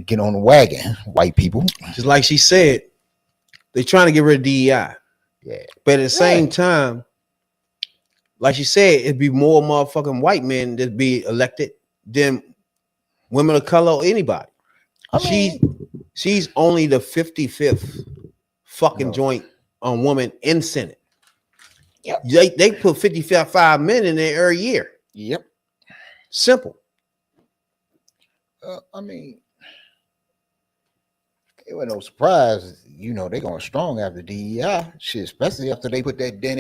get on the wagon, white people. Just like she said, they're trying to get rid of DEI. Yeah. But at the same time, like she said, it'd be more motherfucking white men that be elected than women of color or anybody. She's only the 55th fucking joint on woman in Senate. Yep. They put 55 men in there every year. Yep. Simple. I mean, it was no surprise, you know, they going strong after DEI shit, especially after they put that dent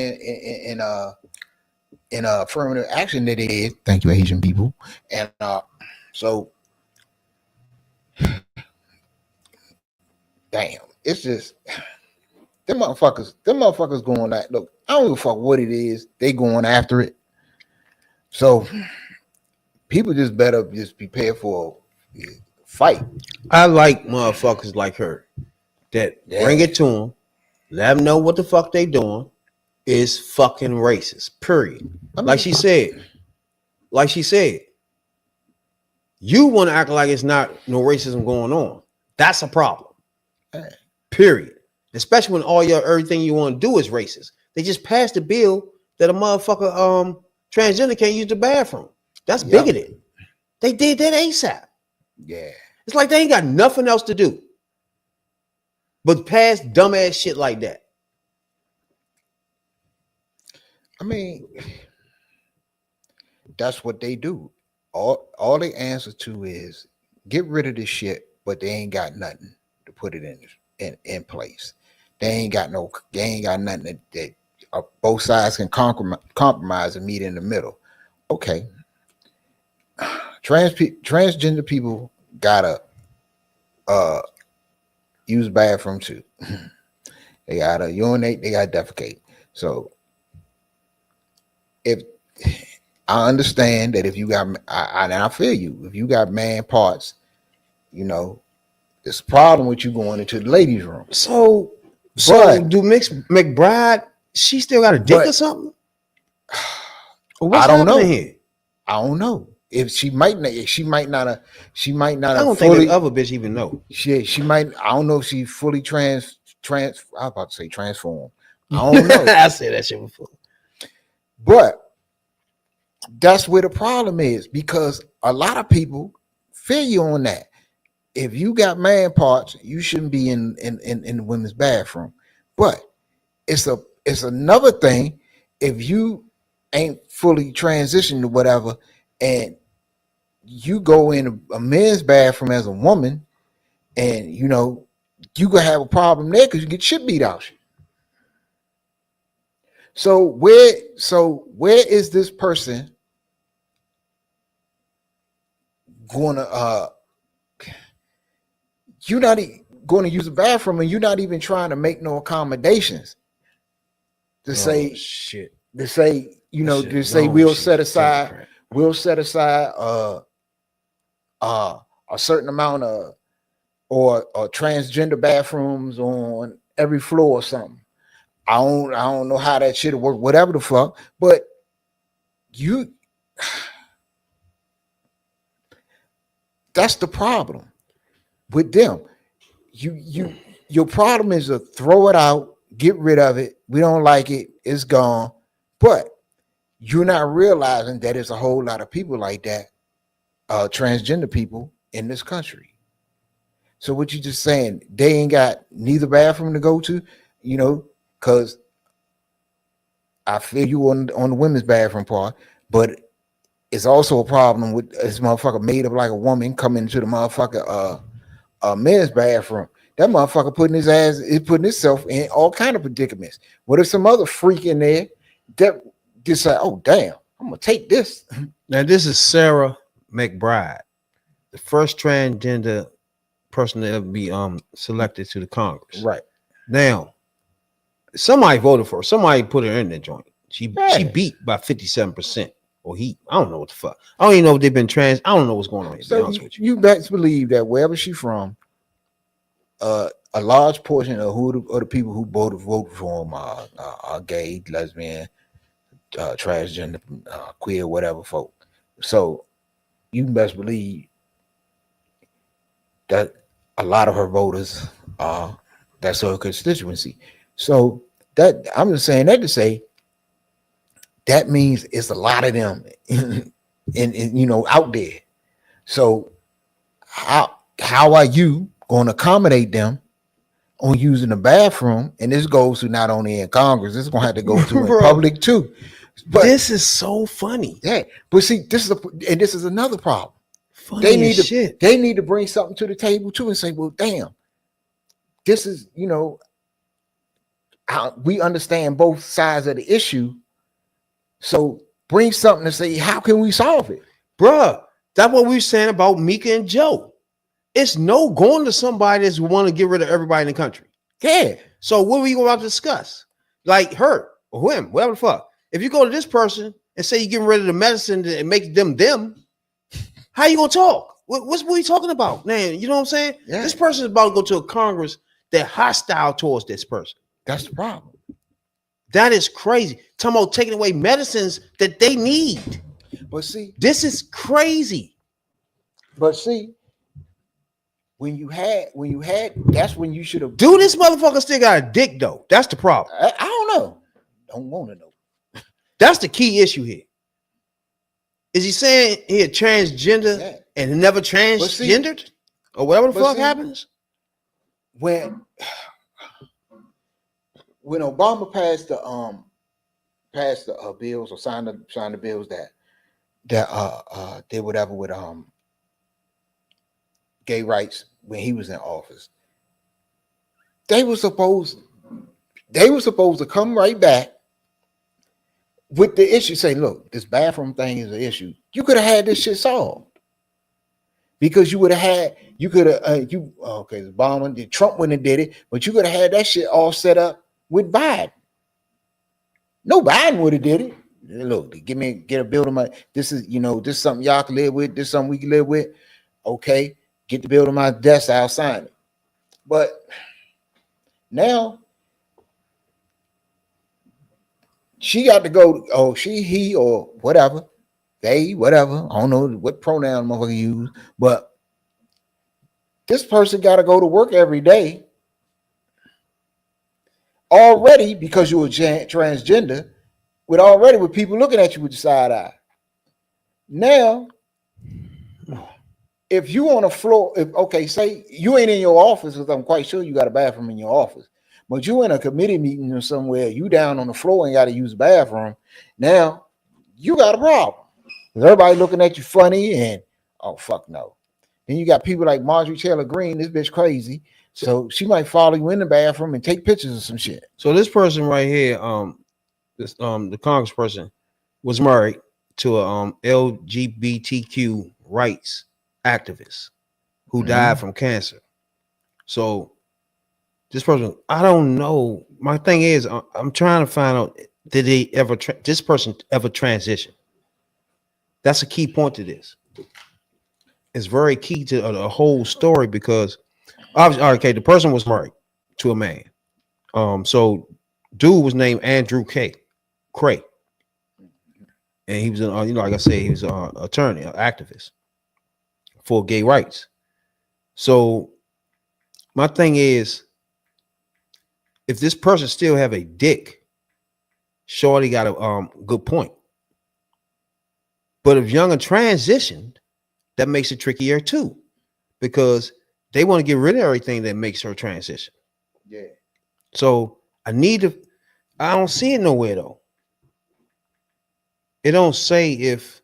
in affirmative action that they did. Thank you, Asian people. And so, damn, it's just them motherfuckers going like, look, I don't give a fuck what it is. They going after it. So people just better just prepare for a fight. I like motherfuckers like her that bring it to them, let them know what the fuck they doing is fucking racist. Period. I mean, like she said, you want to act like it's not no racism going on. That's a problem. Period. Especially when everything you want to do is racist. They just passed a bill that a motherfucker transgender can't use the bathroom. That's bigoted. They did that ASAP. Yeah. It's like they ain't got nothing else to do but pass dumbass shit like that. I mean, that's what they do. All they answer to is get rid of this shit, but they ain't got nothing to put it in place. They ain't got nothing that both sides can compromise and meet in the middle. Okay. Transgender people gotta use bathroom too. They gotta urinate, they gotta defecate. So if I understand that if you got, I feel you. If you got man parts, you know, it's a problem with you going into the ladies' room. So do McBride? She still got a dick or something? I don't know. Here? I don't know. If she might not. I don't think the other bitch even know. She might. I don't know if she fully trans. I was about to say transformed. I don't know. I said that shit before. But that's where the problem is, because a lot of people feel you on that. If you got man parts, you shouldn't be in the women's bathroom. But it's another thing if you ain't fully transitioned or whatever, and you go in a men's bathroom as a woman, and you know you gonna have a problem there because you get shit beat out you. So where is this person gonna you're not going to use the bathroom, and you're not even trying to make no accommodations to say shit. To say, you know, to say we'll set aside a certain amount of or transgender bathrooms on every floor or something. I don't know how that shit work, whatever the fuck, but that's the problem with them. Your problem is to throw it out, get rid of it. We don't like it, it's gone. But you're not realizing that there's a whole lot of people like that, transgender people in this country. So what you just saying, they ain't got neither bathroom to go to, you know, because I feel you on the women's bathroom part, but it's also a problem with this motherfucker made up like a woman coming into the motherfucker men's bathroom. That motherfucker putting himself in all kind of predicaments. What if some other freak in there that just like, oh damn, I'm gonna take this. Now this is Sarah McBride, the first transgender person to ever be selected to the Congress. Right. Now, somebody voted for her. Somebody put her in that joint. She beat by 57%. Or I don't know what the fuck. I don't even know if they've been trans. I don't know what's going on here. So you best believe that wherever she's from, a large portion of the people who vote for him are gay, lesbian, transgender, queer, whatever folk. So you best believe that a lot of her voters that's her constituency. So that I'm just saying that to say that means it's a lot of them in you know out there. So how are you going to accommodate them on using the bathroom? And this goes to not only in Congress, this is going to have to go to in public too. But this is so funny. Yeah, but see, this is another problem. Funny They need to bring something to the table too and say, well, damn, this is, you know, how we understand both sides of the issue. So bring something to say, how can we solve it? Bruh, that's what we were saying about Mika and Joe. It's no going to somebody that's want to get rid of everybody in the country. Yeah. So what are we going to discuss? Like her or him, whatever the fuck. If you go to this person and say you're getting rid of the medicine and make them, how you gonna talk? What are you talking about, man? You know what I'm saying? Yeah. This person is about to go to a Congress that hostile towards this person. That's the problem. That is crazy. Talking about taking away medicines that they need. But see, this is crazy. But see, when you had, that's when you should have. Dude, this motherfucker still got a dick though. That's the problem. I don't know. Don't want to know. That's the key issue here. Is he saying he a transgender and never transgendered or whatever the fuck happens? When Obama passed the bills or signed the bills that did whatever with gay rights when he was in office, they were supposed to come right back with the issue, say, look, this bathroom thing is an issue. You could have had this shit solved because Obama, Trump wouldn't have did it, but you could have had that shit all set up with Biden. No, Biden would have did it. Look, get a building. This is something y'all can live with. This is something we can live with. Okay, get the bill to my desk. I'll sign it. But now she got to go. Oh, he, or whatever, they, whatever. I don't know what pronoun motherfucker use, but this person got to go to work every day already because you were transgender. With people looking at you with the side eye. Now, if you on a floor, say you ain't in your office, because I'm quite sure you got a bathroom in your office, but you in a committee meeting or somewhere, you down on the floor and got to use the bathroom. Now, you got a problem. Everybody looking at you funny and, oh, fuck no. Then you got people like Marjorie Taylor Greene, this bitch crazy, so she might follow you in the bathroom and take pictures of some shit. So this person right here, the congressperson was married to a LGBTQ rights activist who died from cancer. So this person, I don't know. My thing is, I'm trying to find out, did this person ever transition? That's a key point to this. It's very key to the whole story because obviously, okay, the person was married to a man. So dude was named Andrew Cray. And he was, like I said, he was an attorney, an activist for gay rights. So my thing is, if this person still have a dick, Shorty got a good point. But if Younger transitioned, that makes it trickier too, because they want to get rid of everything that makes her transition. Yeah. So I don't see it nowhere though. It don't say if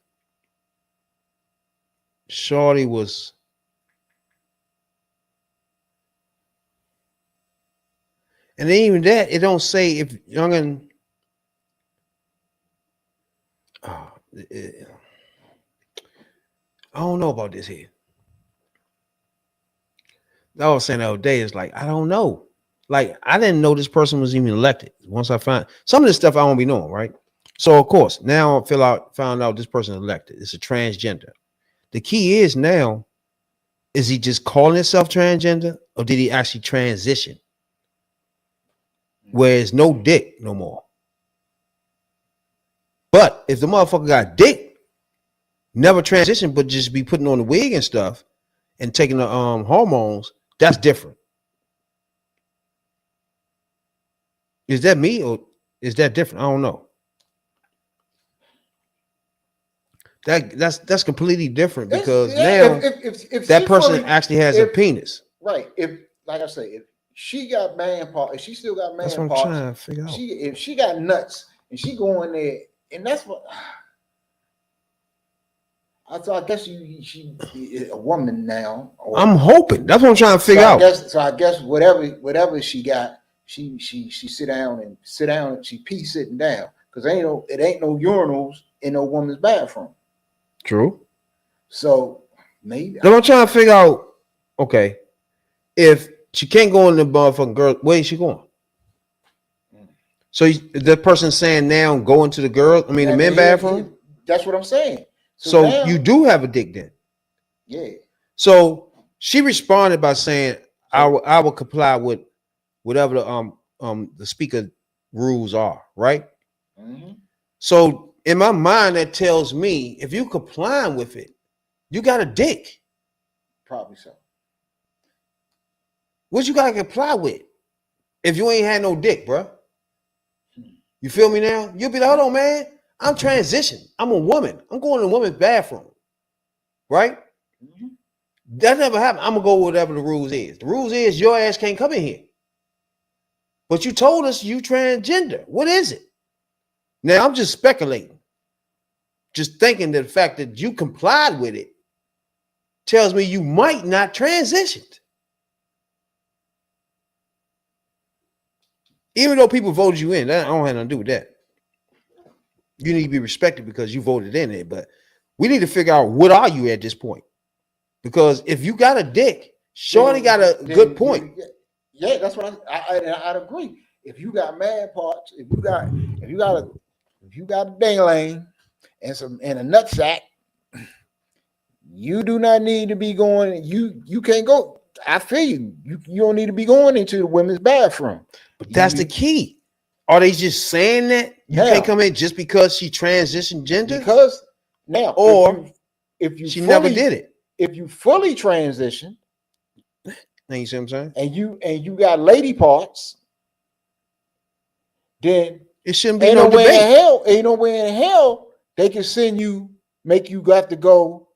Shorty was. And then even that, it don't say if Youngin. I don't know about this here. I was saying the other day, it's like, I don't know. Like, I didn't know this person was even elected. Once I found some of this stuff I won't be knowing, right? So of course, now I found out this person is elected. It's a transgender. The key is now, is he just calling himself transgender or did he actually transition? Where it's no dick no more. But if the motherfucker got dick, never transitioned, but just be putting on the wig and stuff and taking the hormones, that's different. Is that me or is that different? I don't know. That's completely different because now if that person actually has a penis. Right. If, like I say, if she got man parts, if she still got man that's what parts, I'm trying to figure out. If she got nuts and she go in there, and that's what I guess she a woman now. I'm hoping. That's what I'm trying to figure out. I guess whatever she got, she sit down and she pee sitting down because it ain't no urinals in a woman's bathroom. True. So maybe Then I'm trying to figure out, okay, if she can't go in the motherfucking girl, where is she going? So that person saying now go into the girl, I mean the men bathroom? That's what I'm saying. So now, you do have a dick then. Yeah. So she responded by saying, I will comply with whatever the speaker rules are, right? Mm-hmm. So in my mind, that tells me if you complying with it, you got a dick. Probably so. What you gotta comply with if you ain't had no dick, bro? You feel me now? You'll be like, hold on, man. I'm transitioning. I'm a woman. I'm going to the woman's bathroom. Right? Mm-hmm. That never happened. I'm gonna go with whatever the rules is. The rules is your ass can't come in here. But you told us you transgender. What is it? Now I'm just speculating. Just thinking that the fact that you complied with it tells me you might not transition. Even though people voted you in, that I don't have nothing to do with that. You need to be respected because you voted in it. But we need to figure out what are you at this point? Because if you got a dick, Shorty got a good point. Yeah, that's what I'd agree. If you got mad parts, if you got a ding-a-ling and a nut sack, you do not need to be going. You can't go. I feel you. You don't need to be going into the women's bathroom. But that's the key. Are they just saying that you can't come in just because she transitioned gender? Because now, or if you she fully, never did it. If you fully transition, now you see what I'm saying? And you got lady parts, then it shouldn't be no debate. Ain't no way in hell they can send you, make you got to go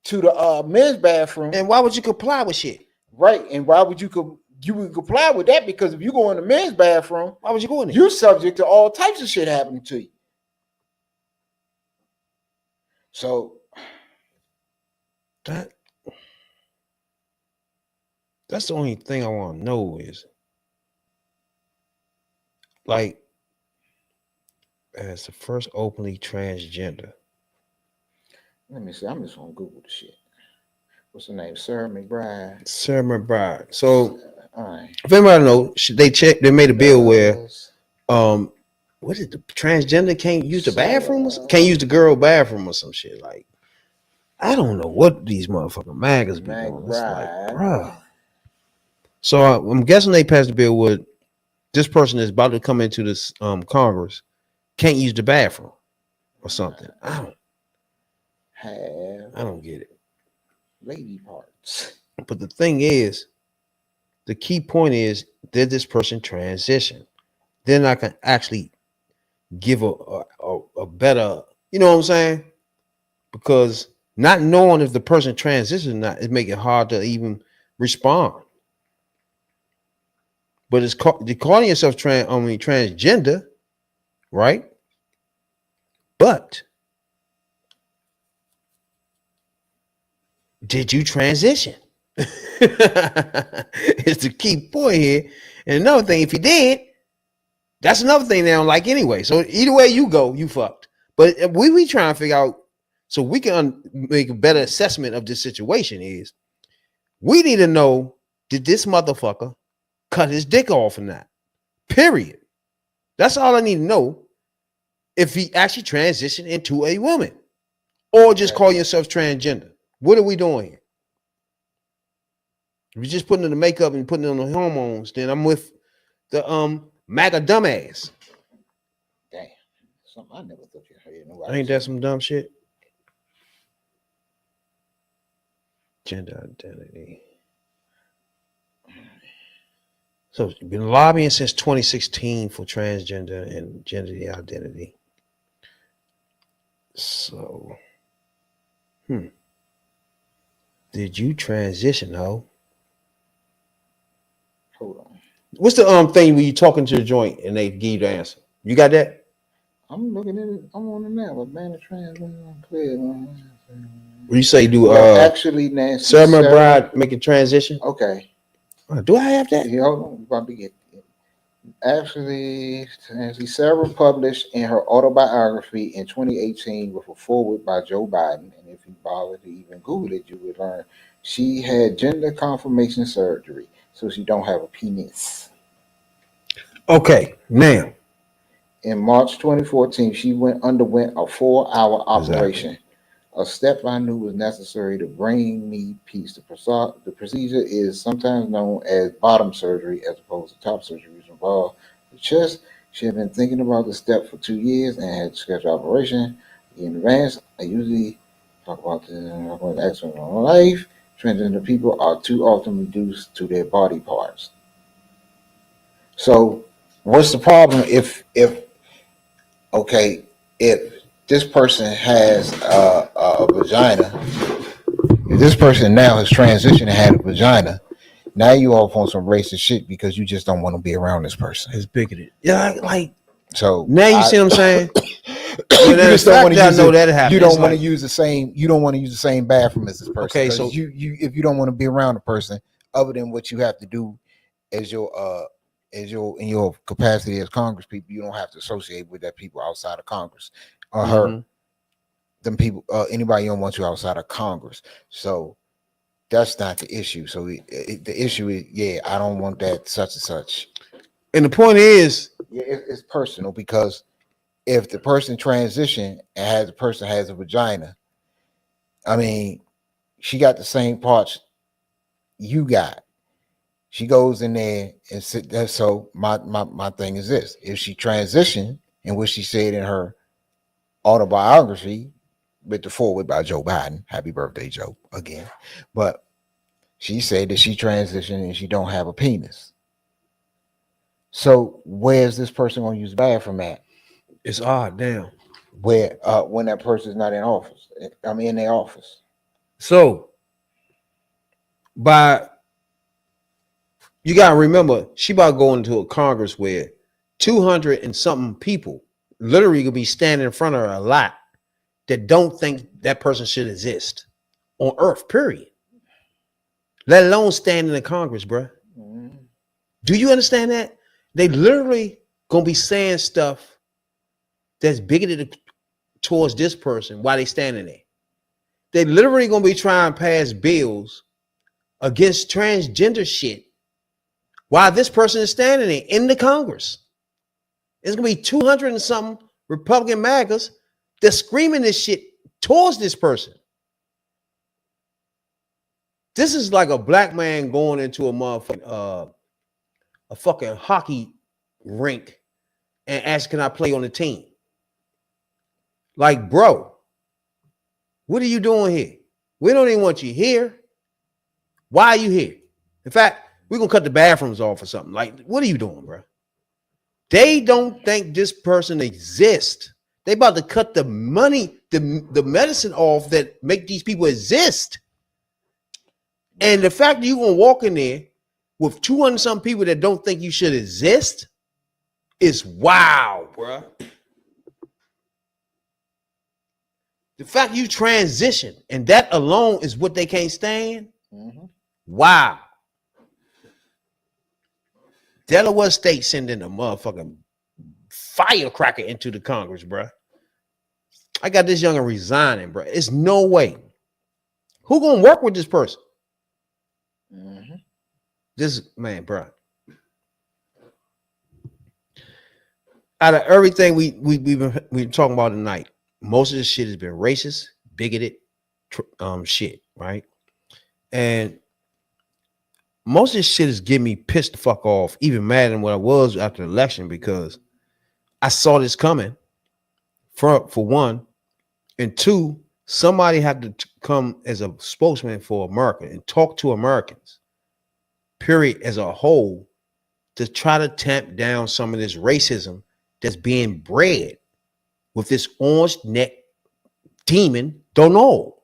to the men's bathroom. And why would you comply with shit? Right. And why would you would comply with that? Because if you go in the men's bathroom, why would you go in there? You're subject to all types of shit happening to you. So that's the only thing I want to know is, like, as the first openly transgender. Let me see. I'm just gonna Google the shit. What's her name? Sarah McBride. Sarah McBride. So, all right. If anybody know, they made a bill where, what is the transgender can't use the bathroom or can't use the girl bathroom or some shit. Like, I don't know what these motherfucking magas be doing. It's like, bruh. So I'm guessing they passed the bill with this person is about to come into this Congress can't use the bathroom or something. I don't get it. Lady parts. But the thing is, the key point is, did this person transition? Then I can actually give a better, you know what I'm saying? Because not knowing if the person transitioned or not, it make it hard to even respond. But it's calling yourself transgender, right? But did you transition? It's the key point here. And another thing, if you did, that's another thing they don't like anyway. So either way you go, you fucked. But we trying to figure out so we can make a better assessment of this situation is we need to know, did this motherfucker cut his dick off or not? Period. That's all I need to know. If he actually transitioned into a woman or just call yourself transgender. What are we doing here? If you're just putting in the makeup and putting on the hormones, then I'm with the MAGA dumbass. Damn. Something I never thought you heard. Ain't that some dumb shit? Gender identity. So you've been lobbying since 2016 for transgender and gender identity. So, did you transition, ho? Hold on. What's the thing when you talking to the joint and they give you the answer? You got that? I'm looking at it. I'm on it now. But man, the trans clear. What you say? Do actually, Nancy Sarah McBride make a transition? Okay. Do I have that? Yeah, hold on. I'm about to get Actually, Sarah published in her autobiography in 2018 with a foreword by Joe Biden. And if you bother to even Google it, you would learn she had gender confirmation surgery, so she don't have a penis. Okay, now. In March 2014, she underwent a 4-hour operation. A step I knew was necessary to bring me peace. The procedure is sometimes known as bottom surgery as opposed to top surgery, which involved the chest. She had been thinking about the step for 2 years and had scheduled operation in advance. I usually talk about the accident of my life. Transgender people are too often reduced to their body parts. So, what's the problem if this person has a vagina, if this person now has transitioned and had a vagina, now you off on some racist shit because you just don't want to be around this person. It's bigoted. Yeah, like so now you see what I'm saying? You just don't want to use that happens. You don't want to use the same. You don't want to use the same bathroom as this person. Okay, so you if you don't want to be around a person other than what you have to do as your in your capacity as Congress people, you don't have to associate with that people outside of Congress or her, them people, anybody you don't want to outside of Congress. So that's not the issue. So the issue is, I don't want that such and such. And the point is, it's personal because if the person transition and the person has a vagina, I mean, she got the same parts you got. She goes in there and sit there. So my thing is this: if she transitioned and what she said in her autobiography with the foreword by Joe Biden, happy birthday, Joe, again. But she said that she transitioned and she don't have a penis. So where's this person going to use the bathroom at? It's odd now. Where when that person's not in office. I mean in their office. So you gotta remember, she about to go into a Congress where 200 and something people literally could be standing in front of her a lot that don't think that person should exist on earth, period. Let alone stand in the Congress, bro. Mm-hmm. Do you understand that? They literally gonna be saying stuff that's bigoted towards this person while they standing there. They literally gonna be trying to pass bills against transgender shit while this person is standing there in the Congress. It's gonna be 200 and something Republican MAGAs that's screaming this shit towards this person. This is like a black man going into a motherfucking a fucking hockey rink and asking, can I play on the team? Like, bro, what are you doing here? We don't even want you here. Why are you here? In fact, we're gonna cut the bathrooms off or something. Like, what are you doing, bro? They don't think this person exists. They about to cut the money, the medicine off that make these people exist. And the fact that you're gonna walk in there with 200 some people that don't think you should exist is wow, bro. The fact you transition and that alone is what they can't stand. Mm-hmm. Wow. Delaware State sending a motherfucking firecracker into the Congress, bro. I got this youngin' resigning, bro. It's no way. Who gonna work with this person? Mm-hmm. This man, bro. Out of everything we've been talking about tonight, most of this shit has been racist, bigoted, shit, right? And most of this shit is getting me pissed the fuck off, even madder than what I was after the election, because I saw this coming. For one, and two, somebody had to come as a spokesman for America and talk to Americans, period, as a whole, to try to tamp down some of this racism that's being bred with this orange neck demon, Donald.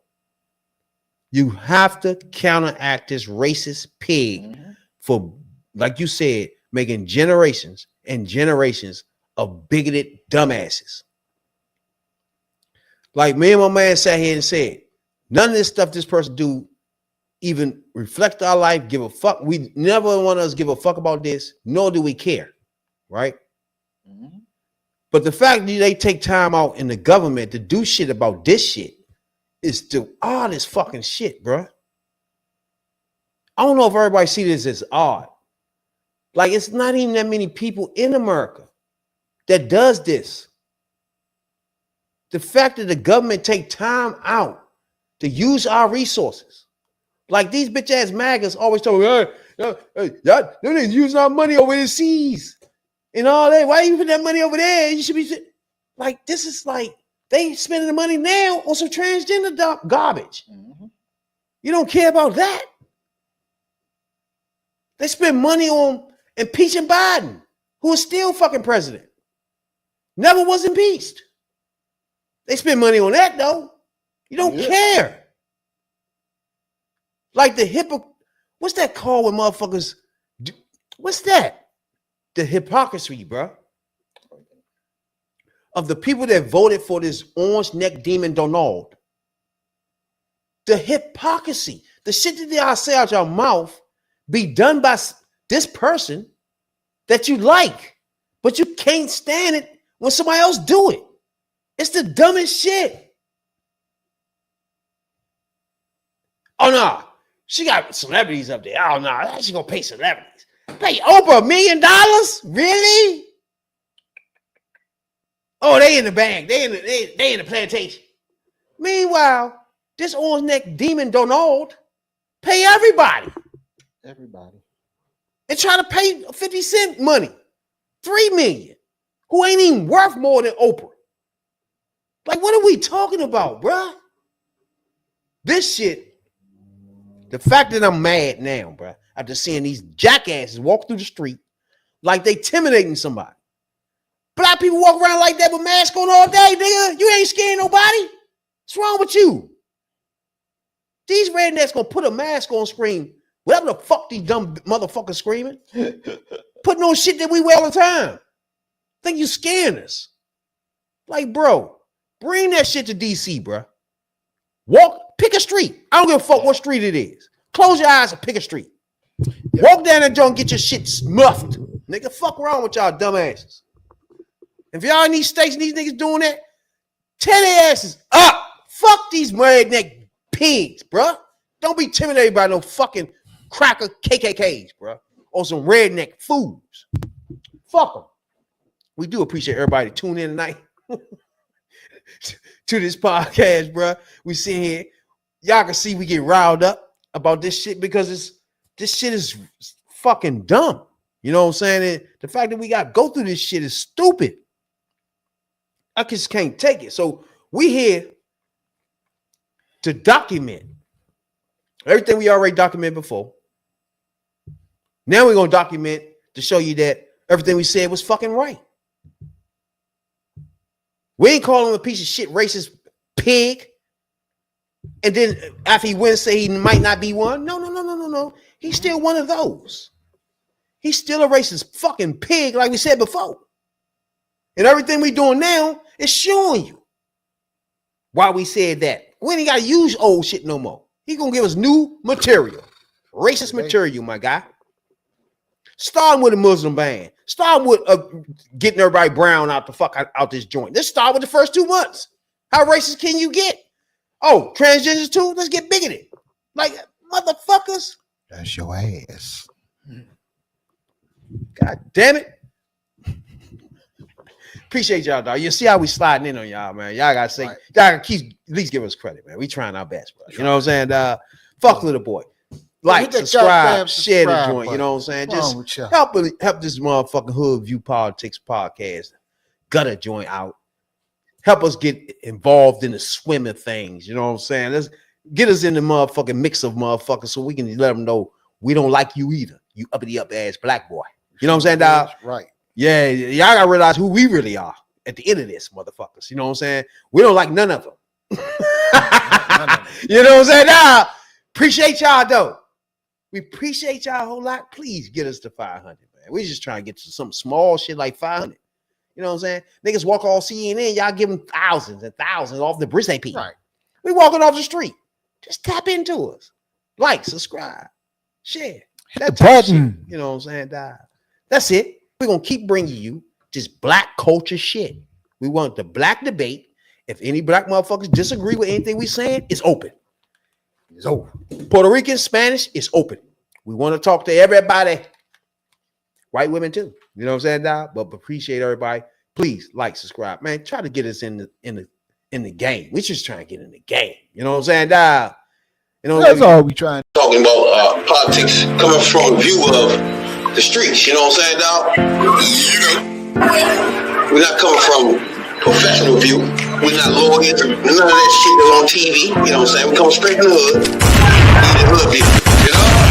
You have to counteract this racist pig for, like you said, making generations and generations of bigoted dumbasses. Like me and my man sat here and said, none of this stuff this person do even reflect our life, give a fuck. We never want us to give a fuck about this, nor do we care. right? But the fact that they take time out in the government to do shit about this shit is the oddest fucking shit, bro. I don't know if everybody see this as odd. Like, it's not even that many people in America that does this. The fact that the government take time out to use our resources. Like, these bitch ass MAGAs always tell me, hey, y'all niggas using our money over the seas and all that. Why you put that money over there? You should be like, this is like, they spending the money now on some transgender garbage. You don't care about that. They spend money on impeaching Biden, who is still fucking president. Never was impeached. They spend money on that, though. You don't care. Like the what's that called when motherfuckers do? What's that? The hypocrisy, bro. Of the people that voted for this orange neck demon Donald. The hypocrisy. The shit that y'all say out your mouth be done by this person that you like, but you can't stand it when somebody else do it. It's the dumbest shit. Oh no, she got celebrities up there. Oh no, she gonna pay celebrities. Pay Oprah $1 million? Really? Oh, they in the bag. They in the plantation. Meanwhile, this orange neck demon Donald pay everybody. Everybody. And try to pay 50 Cent money. $3 million. Who ain't even worth more than Oprah. Like, what are we talking about, bruh? This shit, the fact that I'm mad now, bruh, after seeing these jackasses walk through the street like they intimidating somebody. Black people walk around like that with masks on all day, nigga. You ain't scaring nobody. What's wrong with you? These rednecks gonna put a mask on, scream whatever the fuck these dumb motherfuckers screaming. Putting on shit that we wear all the time. Think you scaring us. Like, bro, bring that shit to DC, bro. Pick a street. I don't give a fuck what street it is. Close your eyes and pick a street. Walk down that joint and get your shit smuffed. Nigga, fuck around with y'all dumbasses. If y'all in these states and these niggas doing that, tear their asses up. Fuck these redneck pigs, bro. Don't be intimidated by no fucking cracker KKKs, bro. Or some redneck fools. Fuck them. We do appreciate everybody tuning in tonight to this podcast, bro. We sit here. Y'all can see we get riled up about this shit because this shit is fucking dumb. You know what I'm saying? And the fact that we got to go through this shit is stupid. I just can't take it. So we here to document everything we already documented before. Now we're going to document to show you that everything we said was fucking right. We ain't calling him a piece of shit racist pig. And then after he wins, say he might not be one. No. He's still one of those. He's still a racist fucking pig, like we said before. And everything we doing now is showing you why we said that. We ain't got to use old shit no more. He gonna give us new material. Racist material, my guy. Starting with a Muslim ban. Starting with getting everybody brown out the fuck out this joint. Let's start with the first 2 months. How racist can you get? Oh, transgenders too? Let's get bigoted. Like, motherfuckers. That's your ass. God damn it. Appreciate y'all, dog. You see how we sliding in on y'all, man. Y'all gotta say, y'all gotta keep at least give us credit, man. We trying our best, bro. You know what I'm saying? Fuck little boy. Like, subscribe, share the joint. You know what I'm saying? Just help this motherfucking Hood View Politics podcast gut a joint out. Help us get involved in the swim of things. You know what I'm saying? Let's get us in the motherfucking mix of motherfuckers so we can let them know we don't like you either. You uppity up ass black boy. You know what I'm saying, dog? Right. Yeah, y'all gotta realize who we really are at the end of this, motherfuckers. You know what I'm saying? We don't like none of them. You know what I'm saying? Now, appreciate y'all though. We appreciate y'all a whole lot. Please get us to 500, man. We just trying to get to some small shit like 500. You know what I'm saying? Niggas walk all CNN, y'all give them thousands and thousands off the Bris AP. Right. We walking off the street. Just tap into us. Like, subscribe, share. Hit the button. You know what I'm saying? That's it. We're gonna keep bringing you just black culture shit. We want the black debate. If any black motherfuckers disagree with anything we saying, it's open. It's over. Puerto Rican, Spanish, it's open. We want to talk to everybody. White women too. You know what I'm saying, dog? But appreciate everybody. Please like, subscribe, man. Try to get us in the game. We're just trying to get in the game. You know what I'm saying, dog? You know That's all we trying. Talking about politics coming from a view of the streets. You know what I'm saying, dog? You know, we're not coming from professional view. We're not lawyers. None of that shit that's on TV. You know what I'm saying? We come straight from the hood. The hood view. You know.